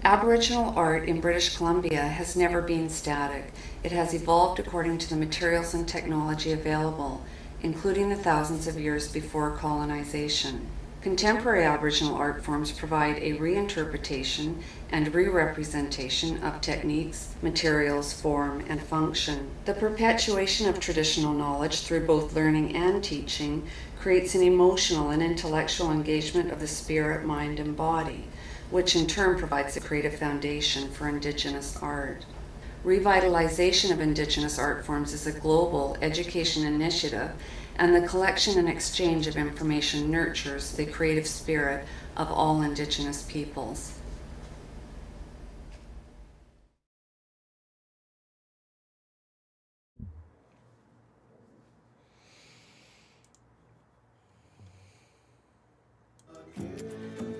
Aboriginal art in British Columbia has never been static. It has evolved according to the materials and technology available, including the thousands of years before colonization. Contemporary Aboriginal art forms provide a reinterpretation and re-representation of techniques, materials, form, and function. The perpetuation of traditional knowledge through both learning and teaching creates an emotional and intellectual engagement of the spirit, mind, and body, which in turn provides a creative foundation for Indigenous art. Revitalization of Indigenous art forms is a global education initiative, and the collection and exchange of information nurtures the creative spirit of all Indigenous peoples.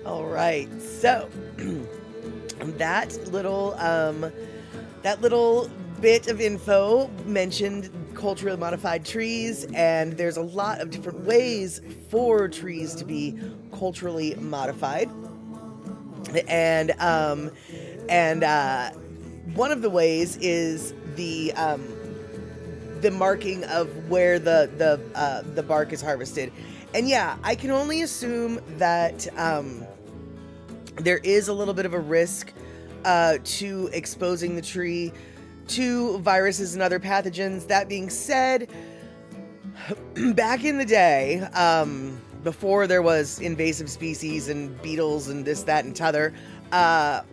All right, so that little bit of info mentioned culturally modified trees, and there's a lot of different ways for trees to be culturally modified. And one of the ways is the marking of where the bark is harvested. And yeah, I can only assume that there is a little bit of a risk to exposing the tree to viruses and other pathogens. That being said, back in the day, before there was invasive species and beetles and this, that, and t'other, I'm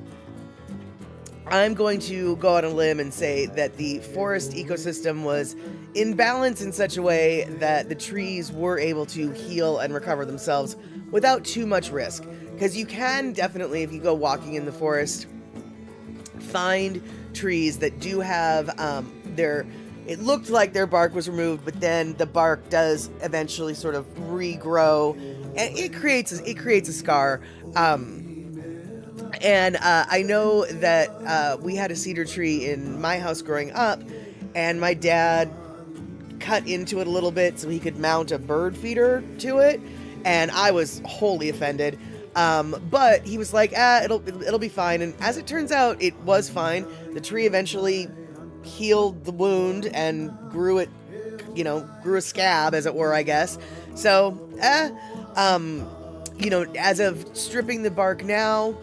going to go on a limb and say that the forest ecosystem was in balance in such a way that the trees were able to heal and recover themselves without too much risk. Because you can definitely, if you go walking in the forest, find trees that do have it looked like their bark was removed, but then the bark does eventually sort of regrow, and it creates a scar. And I know that we had a cedar tree in my house growing up, and my dad cut into it a little bit so he could mount a bird feeder to it, and I was wholly offended. But he was like, it'll be fine. And as it turns out, it was fine. The tree eventually healed the wound and grew a scab, as it were, I guess. So, as of stripping the bark now,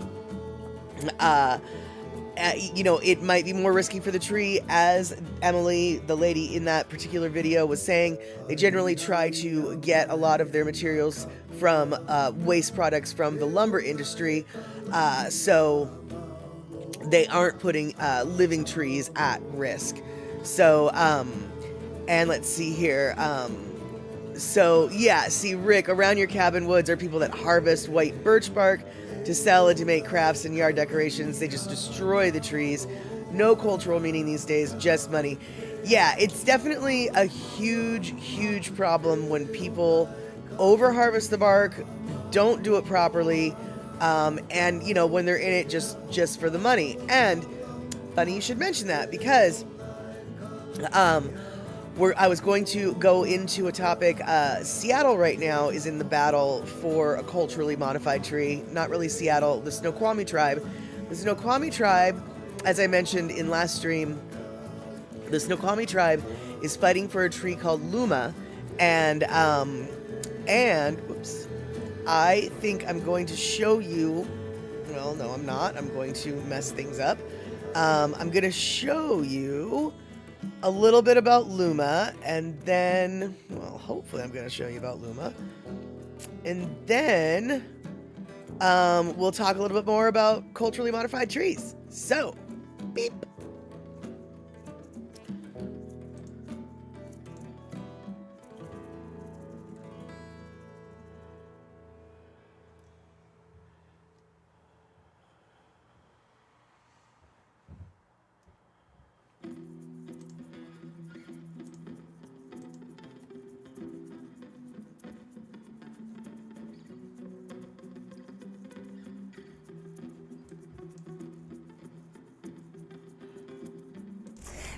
it might be more risky for the tree. As Emily, the lady in that particular video, was saying, they generally try to get a lot of their materials from waste products from the lumber industry, so they aren't putting living trees at risk. So, and let's see here. Rick, around your cabin woods are people that harvest white birch bark to sell and to make crafts and yard decorations. They just destroy the trees. No cultural meaning these days, just money. Yeah, it's definitely a huge, huge problem when people over-harvest the bark, don't do it properly, and, when they're in it just for the money. And funny you should mention that, because I was going to go into a topic. Seattle right now is in the battle for a culturally modified tree. Not really Seattle, the Snoqualmie tribe. The Snoqualmie tribe, as I mentioned in last stream, the Snoqualmie tribe is fighting for a tree called Luma, and I think I'm going to show you, well, no, I'm not. I'm going to mess things up. I'm going to show you a little bit about Luma, and then, well, hopefully I'm going to show you about Luma. And then we'll talk a little bit more about culturally modified trees. So, beep.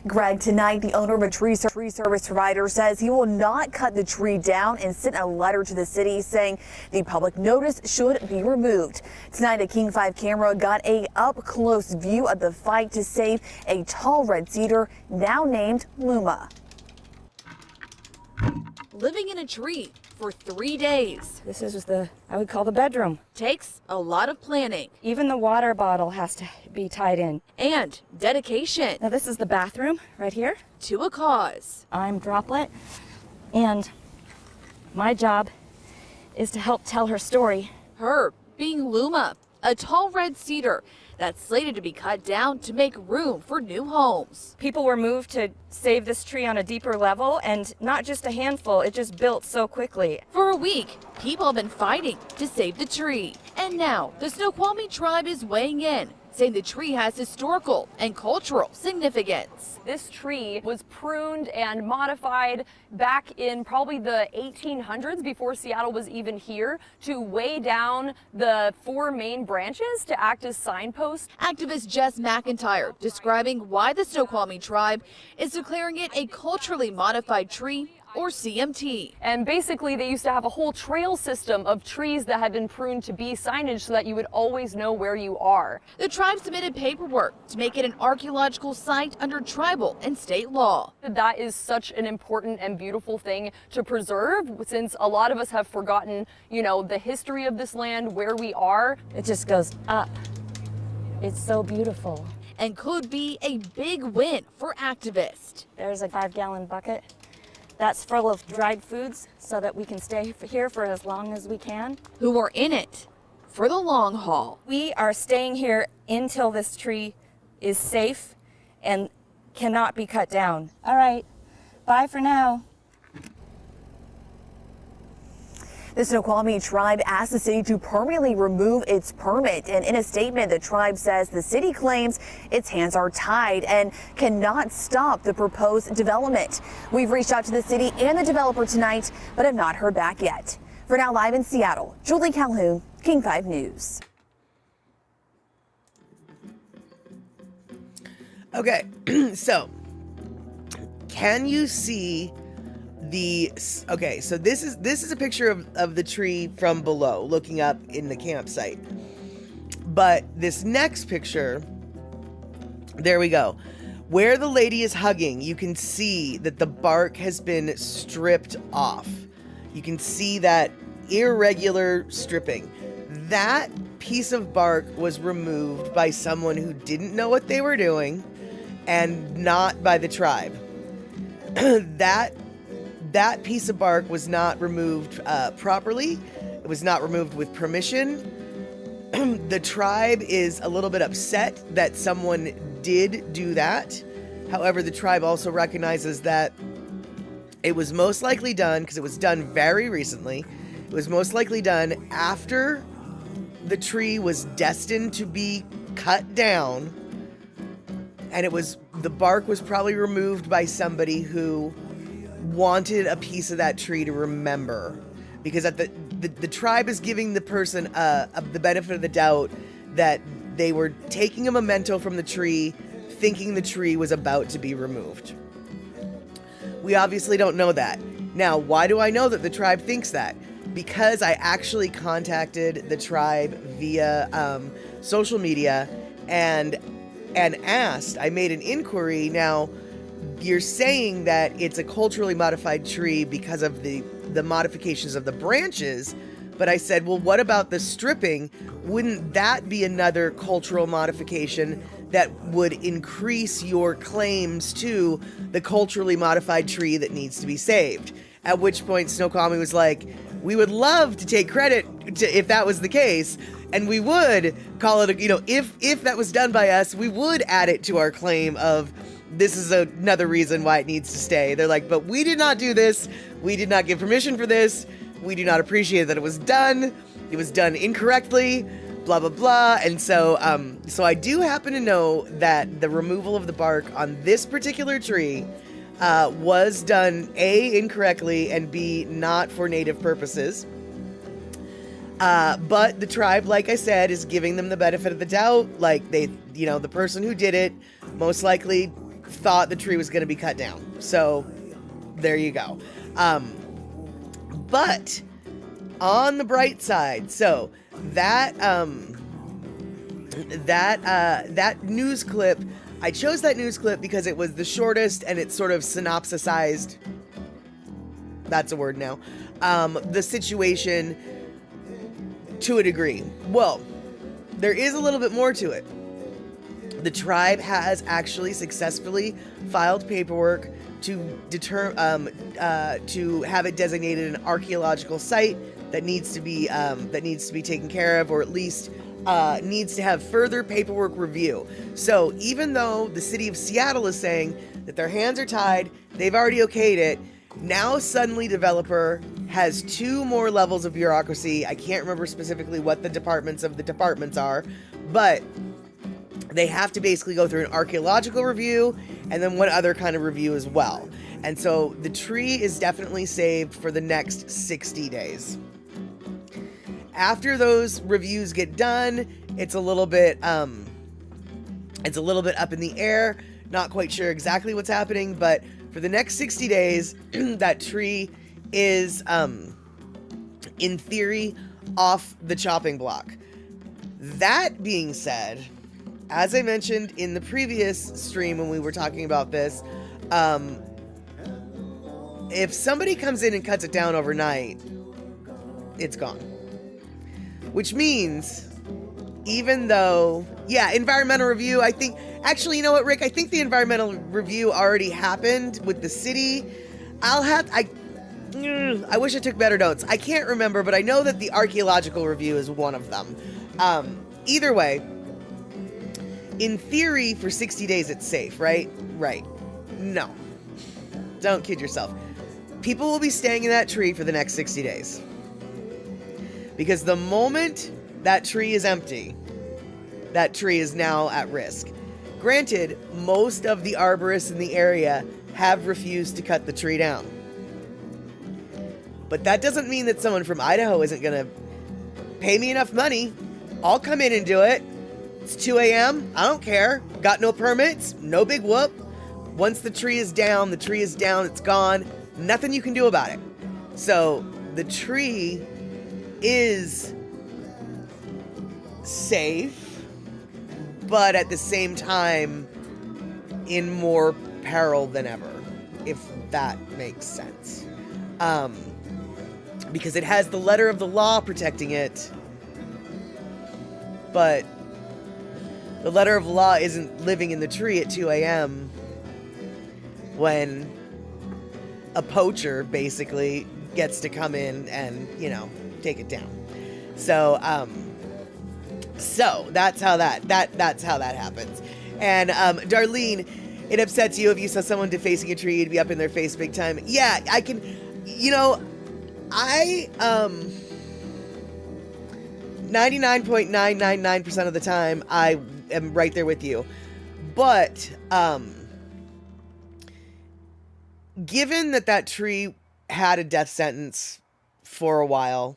Greg, tonight the owner of a tree service provider says he will not cut the tree down and sent a letter to the city saying the public notice should be removed. Tonight a King 5 camera got a up-close view of the fight to save a tall red cedar now named Luma. Living in a tree for 3 days This is I would call the bedroom. takes a lot of planning Even the water bottle has to be tied in. and dedication Now this is the bathroom right here. to a cause. I'm Droplet, and my job is to help tell her story. Her being Luma, a tall red cedar that's slated to be cut down to make room for new homes. People were moved to save this tree on a deeper level, and not just a handful, it just built so quickly. For a week, people have been fighting to save the tree. And now, the Snoqualmie tribe is weighing in, saying the tree has historical and cultural significance. This tree was pruned and modified back in probably the 1800s, before Seattle was even here, to weigh down the 4 main branches to act as signposts. Activist Jess McIntyre describing why the Snoqualmie tribe is declaring it a culturally modified tree, or CMT. And basically they used to have a whole trail system of trees that had been pruned to be signage so that you would always know where you are. The tribe submitted paperwork to make it an archaeological site under tribal and state law. That is such an important and beautiful thing to preserve, since a lot of us have forgotten, the history of this land, where we are. It just goes up. It's so beautiful. And could be a big win for activists. There's a 5-gallon bucket that's full of dried foods so that we can stay here for as long as we can. Who are in it for the long haul. We are staying here until this tree is safe and cannot be cut down. All right, bye for now. The Snoqualmie tribe asked the city to permanently remove its permit, and in a statement the tribe says the city claims its hands are tied and cannot stop the proposed development. We've reached out to the city and the developer tonight, but have not heard back yet. For now, live in Seattle, Julie Calhoun, King 5 News. Okay, so can you see okay, so this is a picture of the tree from below, looking up in the campsite. But this next picture, there we go. Where the lady is hugging, you can see that the bark has been stripped off. You can see that irregular stripping. That piece of bark was removed by someone who didn't know what they were doing, and not by the tribe. That piece of bark was not removed properly. It was not removed with permission. The tribe is a little bit upset that someone did do that. However, the tribe also recognizes that it was most likely done, because it was done very recently, it was most likely done after the tree was destined to be cut down, and the bark was probably removed by somebody who wanted a piece of that tree to remember, because the tribe is giving the person the benefit of the doubt that they were taking a memento from the tree, thinking the tree was about to be removed. We obviously don't know that. Now, why do I know that the tribe thinks that? Because I actually contacted the tribe via social media and asked. I made an inquiry. Now, you're saying that it's a culturally modified tree because of the modifications of the branches, But I said, well, what about the stripping? Wouldn't that be another cultural modification that would increase your claims to the culturally modified tree that needs to be saved? At which point Snoqualmie was like, we would love to take credit if that was the case, and we would call it, if that was done by us, we would add it to our claim of this is another reason why it needs to stay. They're like, but we did not do this. We did not give permission for this. We do not appreciate that it was done. It was done incorrectly, blah, blah, blah. And so I do happen to know that the removal of the bark on this particular tree was done, A, incorrectly, and B, not for native purposes. But the tribe, like I said, is giving them the benefit of the doubt. Like the person who did it most likely thought the tree was going to be cut down. So there you go. But on the bright side, so that news clip, I chose that news clip because it was the shortest and it sort of synopsisized, that's a word now, the situation to a degree. Well, there is a little bit more to it. The tribe has actually successfully filed paperwork to to have it designated an archaeological site that needs to be taken care of, or at least needs to have further paperwork review. So even though the city of Seattle is saying that their hands are tied, they've already okayed it, now suddenly developer has 2 more levels of bureaucracy. I can't remember specifically what the departments of the departments are, but they have to basically go through an archaeological review and then one other kind of review as well. And so the tree is definitely saved for the next 60 days. After those reviews get done, it's a little bit up in the air. Not quite sure exactly what's happening, but for the next 60 days, that tree is, in theory, off the chopping block. That being said, as I mentioned in the previous stream when we were talking about this, if somebody comes in and cuts it down overnight, it's gone. Which means, even though, environmental review, I think, actually, you know what, Rick? I think the environmental review already happened with the city. I wish I took better notes. I can't remember, but I know that the archaeological review is one of them. Either way, in theory, for 60 days, it's safe, right? Right. No. Don't kid yourself. People will be staying in that tree for the next 60 days. Because the moment that tree is empty, that tree is now at risk. Granted, most of the arborists in the area have refused to cut the tree down. But that doesn't mean that someone from Idaho isn't going to pay me enough money. I'll come in and do it. It's 2 a.m. I don't care. Got no permits. No big whoop. Once the tree is down, it's gone. Nothing you can do about it. So the tree is safe, but at the same time in more peril than ever, if that makes sense. Because it has the letter of the law protecting it, but the letter of law isn't living in the tree at 2 a.m. when a poacher basically gets to come in and, take it down. So, so that's how that's how that happens. And Darlene, it upsets you if you saw someone defacing a tree, you'd be up in their face big time. Yeah, I can, 99.999% of the time I am right there with you. But given that tree had a death sentence for a while,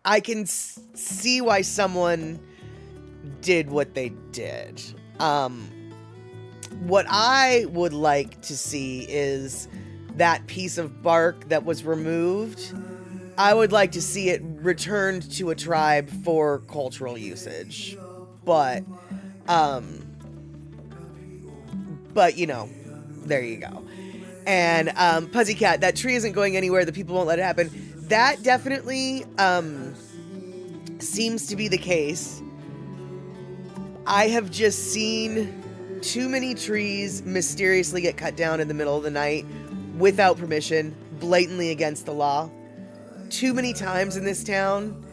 I can see why someone did what they did. What I would like to see is that piece of bark that was removed. I would like to see it returned to a tribe for cultural usage. But there you go. And Puzzy Cat, that tree isn't going anywhere. The people won't let it happen. that definitely seems to be the case. I have just seen too many trees mysteriously get cut down in the middle of the night without permission, blatantly against the law. Too many times in this town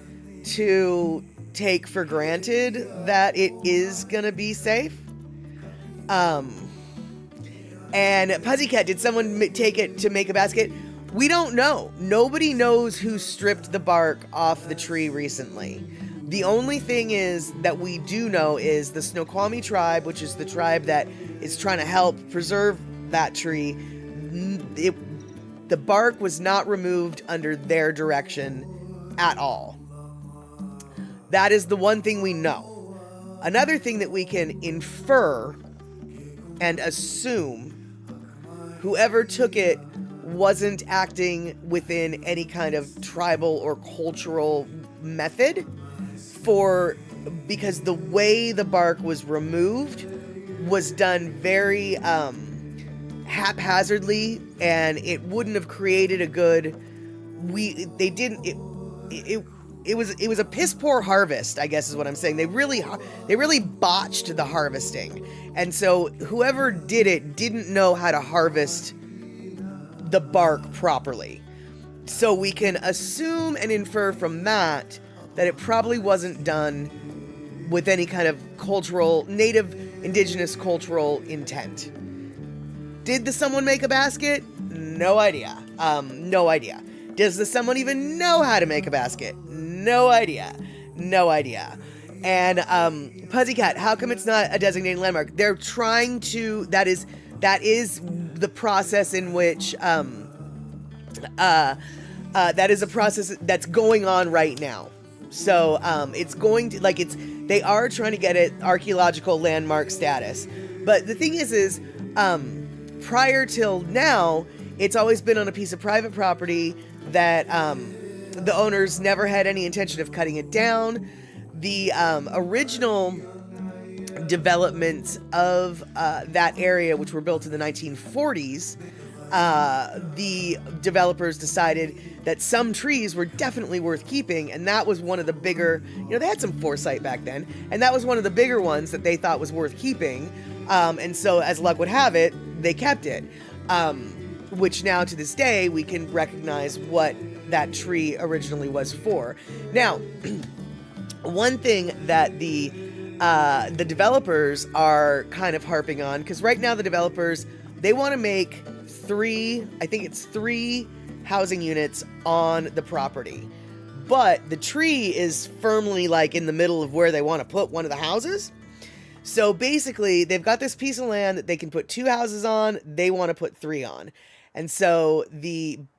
to take for granted that it is gonna be safe. And Pussycat, did someone take it to make a basket? We don't know. Nobody knows who stripped the bark off the tree recently. The only thing is that we do know is the Snoqualmie tribe, which is the tribe that is trying to help preserve that tree. The bark was not removed under their direction at all. That is the one thing we know. Another thing that we can infer and assume, whoever took it wasn't acting within any kind of tribal or cultural method, because the way the bark was removed was done very haphazardly, and it wouldn't have created a good. It was a piss poor harvest, I guess is what I'm saying. They really botched the harvesting, and so whoever did it didn't know how to harvest the bark properly. So we can assume and infer from that it probably wasn't done with any kind of cultural, native, indigenous cultural intent. Did the someone make a basket? No idea. No idea. Does the someone even know how to make a basket? No idea. No idea. And Pussycat, how come it's not a designated landmark? They're trying to. That is the process in which that is a process that's going on right now. So it's going to they are trying to get it archaeological landmark status. But the thing is prior till now, it's always been on a piece of private property that the owners never had any intention of cutting it down. The original developments of that area, which were built in the 1940s, the developers decided that some trees were definitely worth keeping, and that was one of the bigger, they had some foresight back then, and that was one of the bigger ones that they thought was worth keeping, and so as luck would have it, they kept it, which now to this day we can recognize what that tree originally was for. Now, one thing that the developers are kind of harping on, because right now the developers, they want to make three housing units on the property, but the tree is firmly in the middle of where they want to put one of the houses. So basically they've got this piece of land that they can put 2 houses on. They want to put 3 on. And so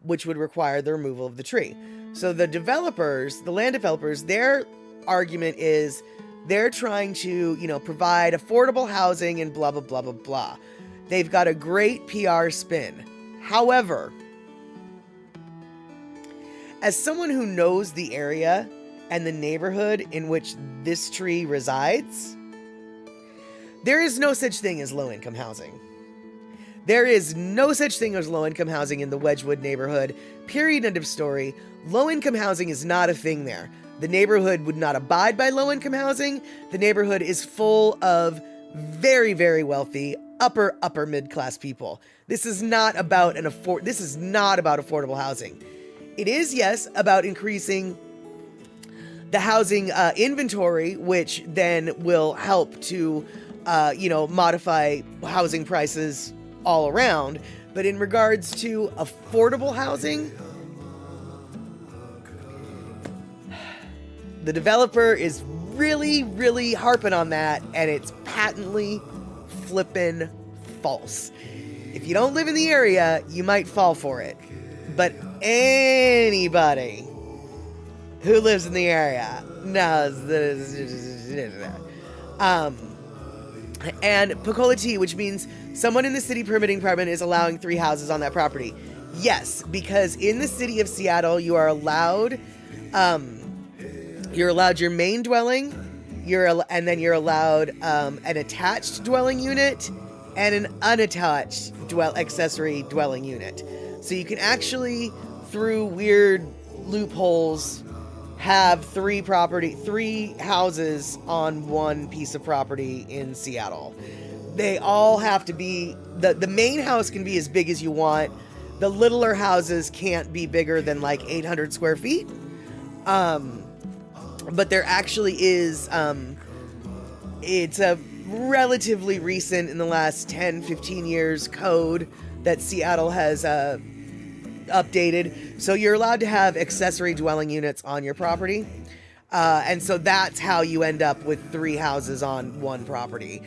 which would require the removal of the tree. So the developers, the land developers, their argument is they're trying to, provide affordable housing and blah, blah, blah, blah, blah. They've got a great PR spin. However, as someone who knows the area and the neighborhood in which this tree resides, there is no such thing as low-income housing. There is no such thing as low-income housing in the Wedgwood neighborhood. Period. End of story. Low-income housing is not a thing there. The neighborhood would not abide by low-income housing. The neighborhood is full of very, very wealthy, upper middle-class people. This is not about affordable housing. It is, yes, about increasing the housing inventory, which then will help to, modify housing prices all around. But in regards to affordable housing, the developer is really, really harping on that, and it's patently flippin' false. If you don't live in the area, you might fall for it. But anybody who lives in the area knows that. And Pakolati, which means someone in the city permitting department is allowing 3 houses on that property. Yes, because in the city of Seattle, you are allowed your main dwelling, and then you're allowed an attached dwelling unit and an unattached accessory dwelling unit. So you can actually, through weird loopholes have three houses on one piece of property in Seattle. They all have to be, the main house can be as big as you want. The littler houses can't be bigger than like 800 square feet. But there actually is, it's a relatively recent, in the last 10, 15 years, code that Seattle has updated. So you're allowed to have accessory dwelling units on your property. And so that's how you end up with 3 houses on one property.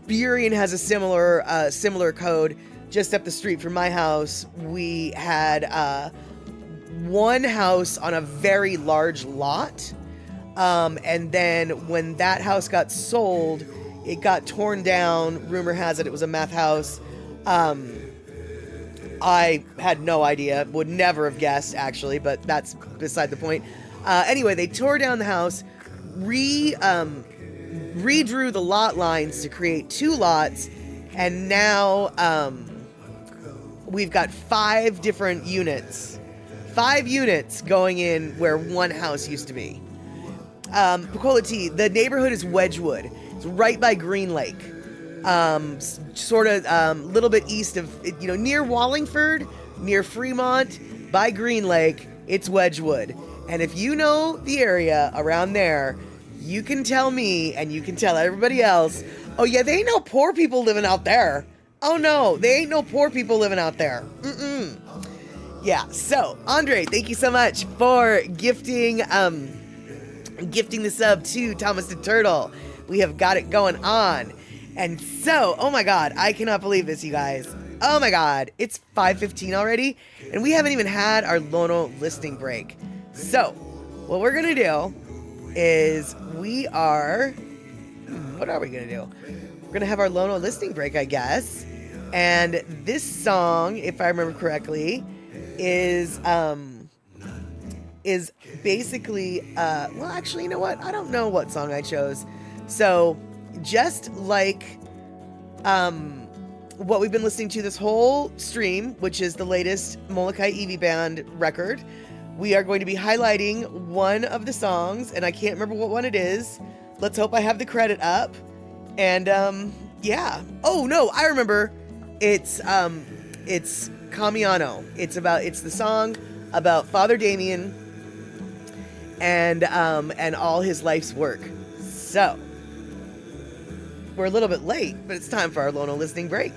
Burien has a similar code. Just up the street from my house, we had one house on a very large lot. And then when that house got sold, it got torn down. Rumor has it was a meth house. I had no idea, would never have guessed actually, but that's beside the point. Anyway, they tore down the house, redrew the lot lines to create 2 lots, and now we've got 5 different units. 5 units going in where one house used to be. Pecola T, the neighborhood is Wedgwood. It's right by Green Lake. Sort of little bit east of, near Wallingford, near Fremont, by Green Lake. It's Wedgwood. And if you know the area around there, you can tell me and you can tell everybody else, oh yeah, they ain't no poor people living out there. Oh no, they ain't no poor people living out there. Yeah, so Andre, thank you so much for gifting the sub to Thomas the Turtle. We have got it going on. And so, oh my God, I cannot believe this, you guys. Oh my God, it's 5:15 already, and we haven't even had our Lono listening break. So, what we're gonna do is what are we gonna do? We're gonna have our Lono listening break, I guess. And this song, if I remember correctly, is basically, well, actually, you know what? I don't know what song I chose. So, just like what we've been listening to this whole stream, which is the latest Molokai Evie Band record, we are going to be highlighting one of the songs, and I can't remember what one it is. Let's hope I have the credit up. And yeah. Oh no, I remember. It's Camiano. It's the song about Father Damien and all his life's work. So we're a little bit late, but it's time for our Lono listening break.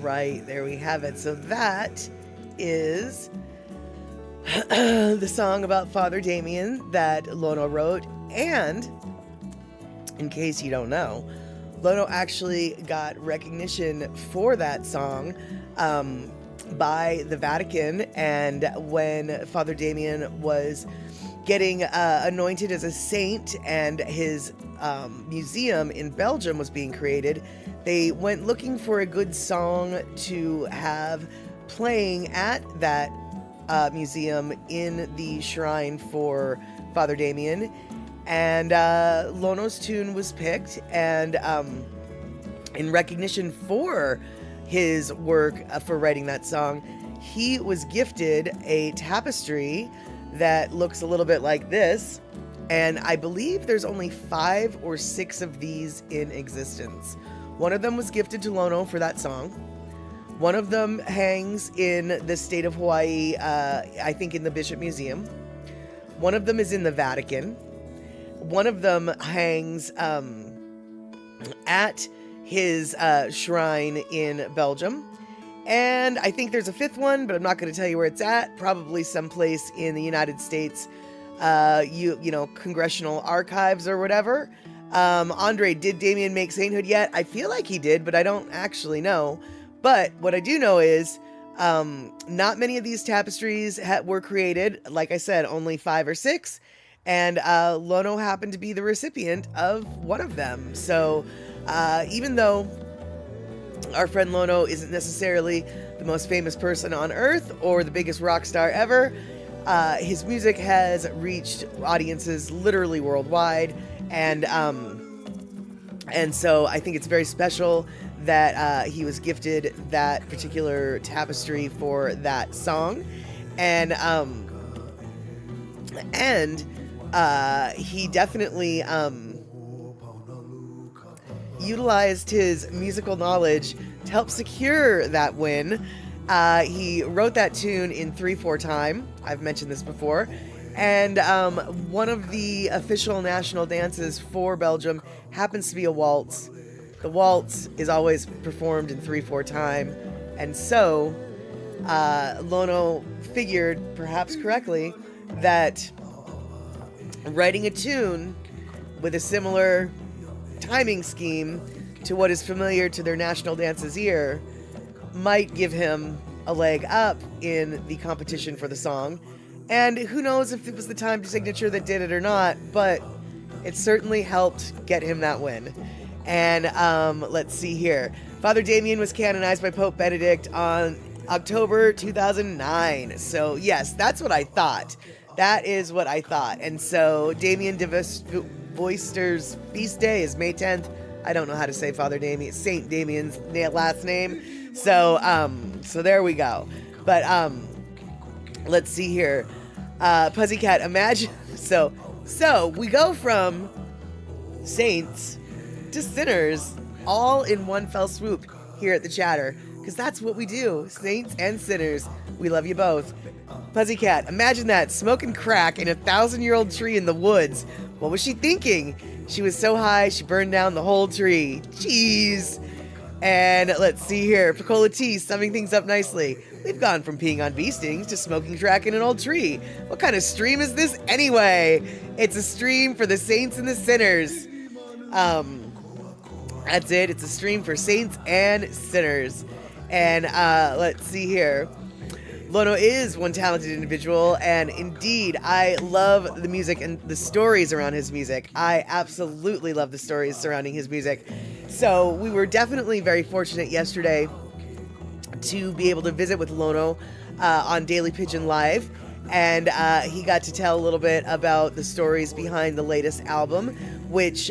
right, there we have it. So that is the song about Father Damien that Lono wrote. And in case you don't know, Lono actually got recognition for that song by the Vatican. And when Father Damien was getting anointed as a saint and his museum in Belgium was being created, they went looking for a good song to have playing at that museum in the shrine for Father Damien. And Lono's tune was picked, and in recognition for his work for writing that song, he was gifted a tapestry that looks a little bit like this. And I believe there's only 5 or 6 of these in existence. One of them was gifted to Lono for that song. One of them hangs in the state of Hawaii, I think in the Bishop Museum. One of them is in the Vatican. One of them hangs at his shrine in Belgium. And I think there's a 5th one, but I'm not going to tell you where it's at. Probably someplace in the United States, you know, congressional archives or whatever. Andre, did Damien make sainthood yet? I feel like he did, but I don't actually know. But what I do know is not many of these tapestries were created. Like I said, only 5 or 6. And Lono happened to be the recipient of one of them. So even though our friend Lono isn't necessarily the most famous person on earth or the biggest rock star ever, his music has reached audiences literally worldwide. And so I think it's very special that he was gifted that particular tapestry for that song. And he definitely utilized his musical knowledge to help secure that win. He wrote that tune in 3/4 time. I've mentioned this before. And one of the official national dances for Belgium happens to be a waltz. The waltz is always performed in 3/4 time. And so Lono figured, perhaps correctly, that writing a tune with a similar timing scheme to what is familiar to their national dance's ear might give him a leg up in the competition for the song. And who knows if it was the time signature that did it or not, but it certainly helped get him that win. And let's see here. Father Damien was canonized by Pope Benedict on October 2009. So yes, that's what I thought. That is what I thought. And so Damien de Voister's feast day is May 10th. I don't know how to say Father Damien, Saint Damien's last name. So there we go. But let's see here. Pussycat, imagine. So we go from saints to sinners all in one fell swoop here at the Chatter, because that's what we do. Saints and sinners. We love you both. Pussycat, imagine that, smoking crack in a 1,000-year-old tree in the woods. What was she thinking? She was so high, she burned down the whole tree. Jeez. And let's see here. Picola T, summing things up nicely. We've gone from peeing on bee stings to smoking crack in an old tree. What kind of stream is this anyway? It's a stream for the saints and the sinners. That's it. It's a stream for saints and sinners. And let's see here. Lono is one talented individual, and indeed, I love the music and the stories around his music. I absolutely love the stories surrounding his music. So we were definitely very fortunate yesterday to be able to visit with Lono on Daily Pigeon Live, and he got to tell a little bit about the stories behind the latest album, which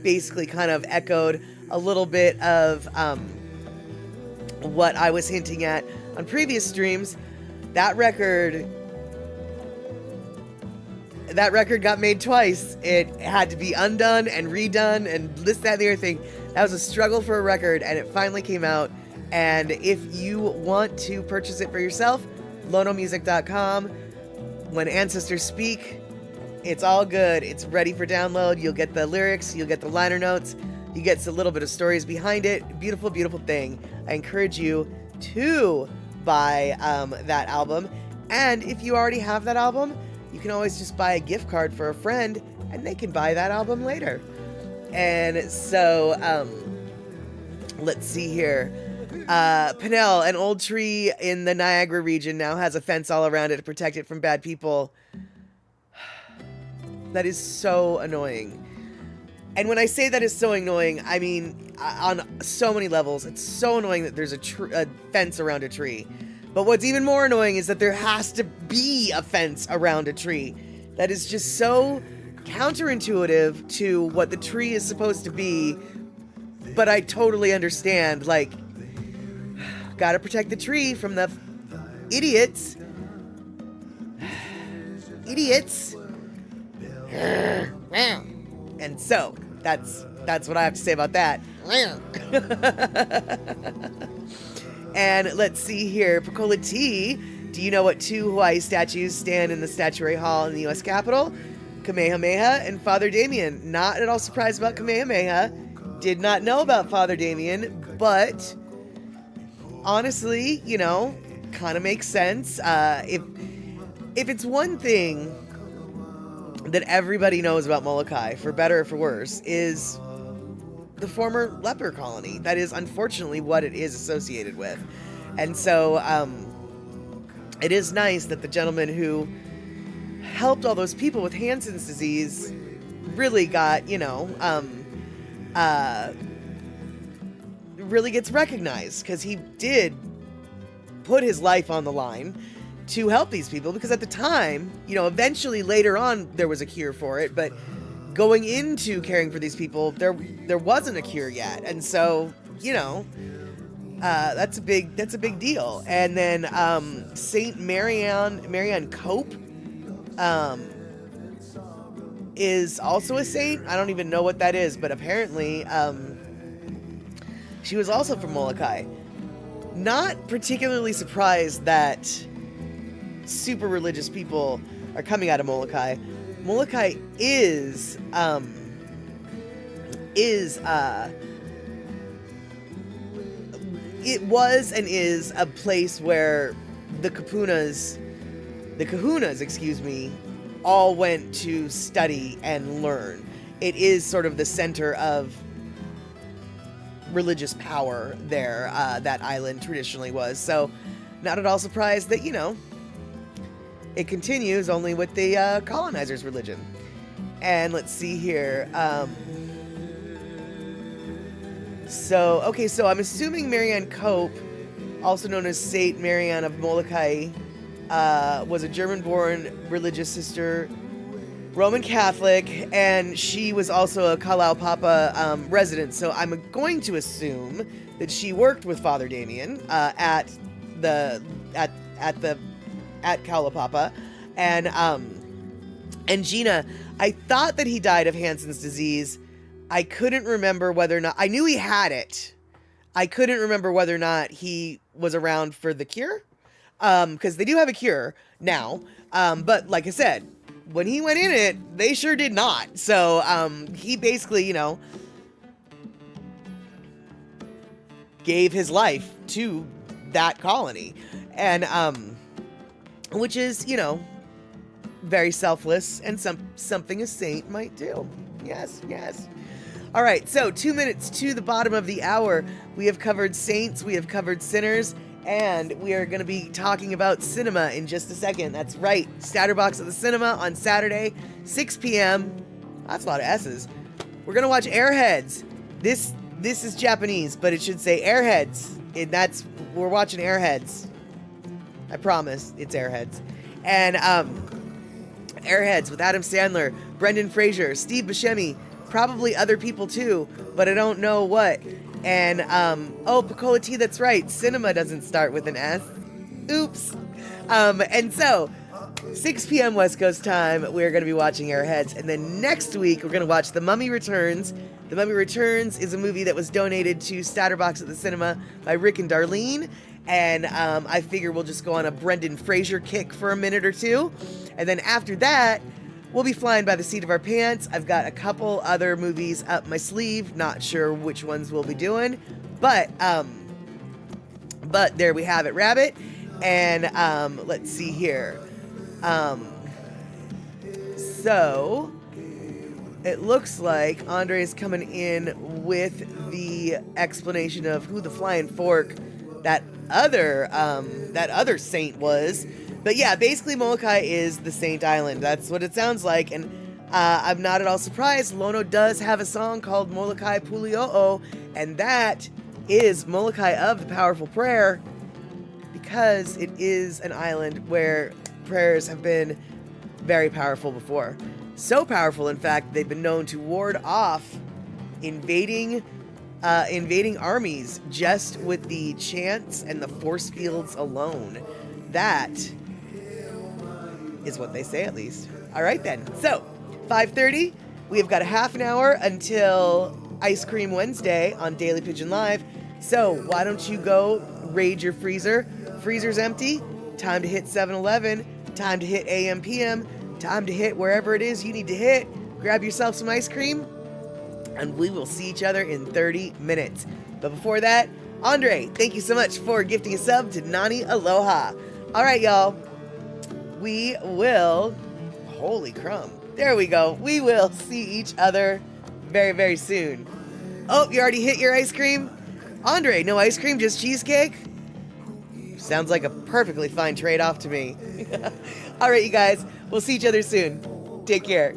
basically kind of echoed a little bit of what I was hinting at on previous streams. That record got made twice. It had to be undone and redone and this, that, and the other thing. That was a struggle for a record, and it finally came out. And if you want to purchase it for yourself, LonoMusic.com. When ancestors speak, it's all good. It's ready for download. You'll get the lyrics, you'll get the liner notes, You get a little bit of stories behind it. Beautiful, beautiful thing. I encourage you to buy that album. And if you already have that album, you can always just buy a gift card for a friend and they can buy that album later. And so, let's see here. Pinnell, an old tree in the Niagara region, now has a fence all around it to protect it from bad people. That is so annoying. And when I say that is so annoying, I mean on so many levels. It's so annoying that there's a fence around a tree. But what's even more annoying is that there has to be a fence around a tree. That is just so counterintuitive to what the tree is supposed to be. But I totally understand, like, gotta protect the tree from the idiots. Idiots. And so, that's what I have to say about that. And let's see here. Pecola T, do you know what two Hawaii statues stand in the Statuary Hall in the U.S. Capitol? Kamehameha and Father Damien. Not at all surprised about Kamehameha. Did not know about Father Damien, but honestly, you know, kind of makes sense. If it's one thing that everybody knows about Molokai, for better or for worse, is the former leper colony. That is unfortunately what it is associated with. And so it is nice that the gentleman who helped all those people with Hansen's disease really got, you know, really gets recognized, because he did put his life on the line to help these people, because at the time, you know, eventually later on there was a cure for it, but going into caring for these people, there wasn't a cure yet. And so, you know, that's a big deal. And then Saint Marianne Cope is also a saint. I don't even know what that is, but apparently she was also from Molokai. Not particularly surprised that super religious people are coming out of Molokai. Molokai is it was and is a place where the kahunas, excuse me, all went to study and learn. It is sort of the center of religious power there, that island traditionally was. So not at all surprised that, you know, it continues only with the colonizers' religion. And let's see here. So I'm assuming Marianne Cope, also known as Saint Marianne of Molokai, was a German-born religious sister, Roman Catholic, and she was also a Kalaupapa resident. So I'm going to assume that she worked with Father Damien at Kalaupapa, and Gina, I thought that he died of Hansen's disease. I couldn't remember whether or not, I knew he had it. I couldn't remember whether or not he was around for the cure, because they do have a cure now. But like I said, when he went in it, they sure did not. So he basically, you know, gave his life to that colony, and which is, you know, very selfless, and something a saint might do. Yes. All right, so 2 minutes to the bottom of the hour. We have covered saints, we have covered sinners, and we are going to be talking about cinema in just a second. That's right, Statterbox at the Cinema on Saturday, 6 p.m. That's a lot of S's. We're going to watch Airheads. This is Japanese, but it should say Airheads. We're watching Airheads. I promise, it's Airheads. And Airheads with Adam Sandler, Brendan Fraser, Steve Buscemi, probably other people too, but I don't know what. And Pecola T, that's right, cinema doesn't start with an S. Oops. And so 6 p.m. West Coast time, we're going to be watching Airheads, and then next week we're going to watch The Mummy Returns. The Mummy Returns is a movie that was donated to Statterbox at the Cinema by Rick and Darlene. And I figure we'll just go on a Brendan Fraser kick for a minute or two. And then after that, we'll be flying by the seat of our pants. I've got a couple other movies up my sleeve. Not sure which ones we'll be doing, but there we have it, Rabbit. And let's see here. So it looks like Andre is coming in with the explanation of who the flying fork, that other saint was. But yeah, basically Molokai is the Saint Island. That's what it sounds like. And I'm not at all surprised. Lono does have a song called Molokai Puli'o'o, and that is Molokai of the Powerful Prayer, because it is an island where prayers have been very powerful before. So powerful, in fact, they've been known to ward off invading armies just with the chants and the force fields alone. That is what they say, at least. All right, then. So, 5:30, we have got a half an hour until Ice Cream Wednesday on Daily Pigeon Live. So, why don't you go raid your freezer? Freezer's empty. Time to hit 7-Eleven. Time to hit AM, PM. Time to hit wherever it is you need to hit. Grab yourself some ice cream, and we will see each other in 30 minutes. But before that, Andre, thank you so much for gifting a sub to Nani Aloha. All right, y'all. We will... Holy crumb. There we go. We will see each other very, very soon. Oh, you already hit your ice cream? Andre, no ice cream, just cheesecake? Sounds like a perfectly fine trade-off to me. All right, you guys. We'll see each other soon. Take care.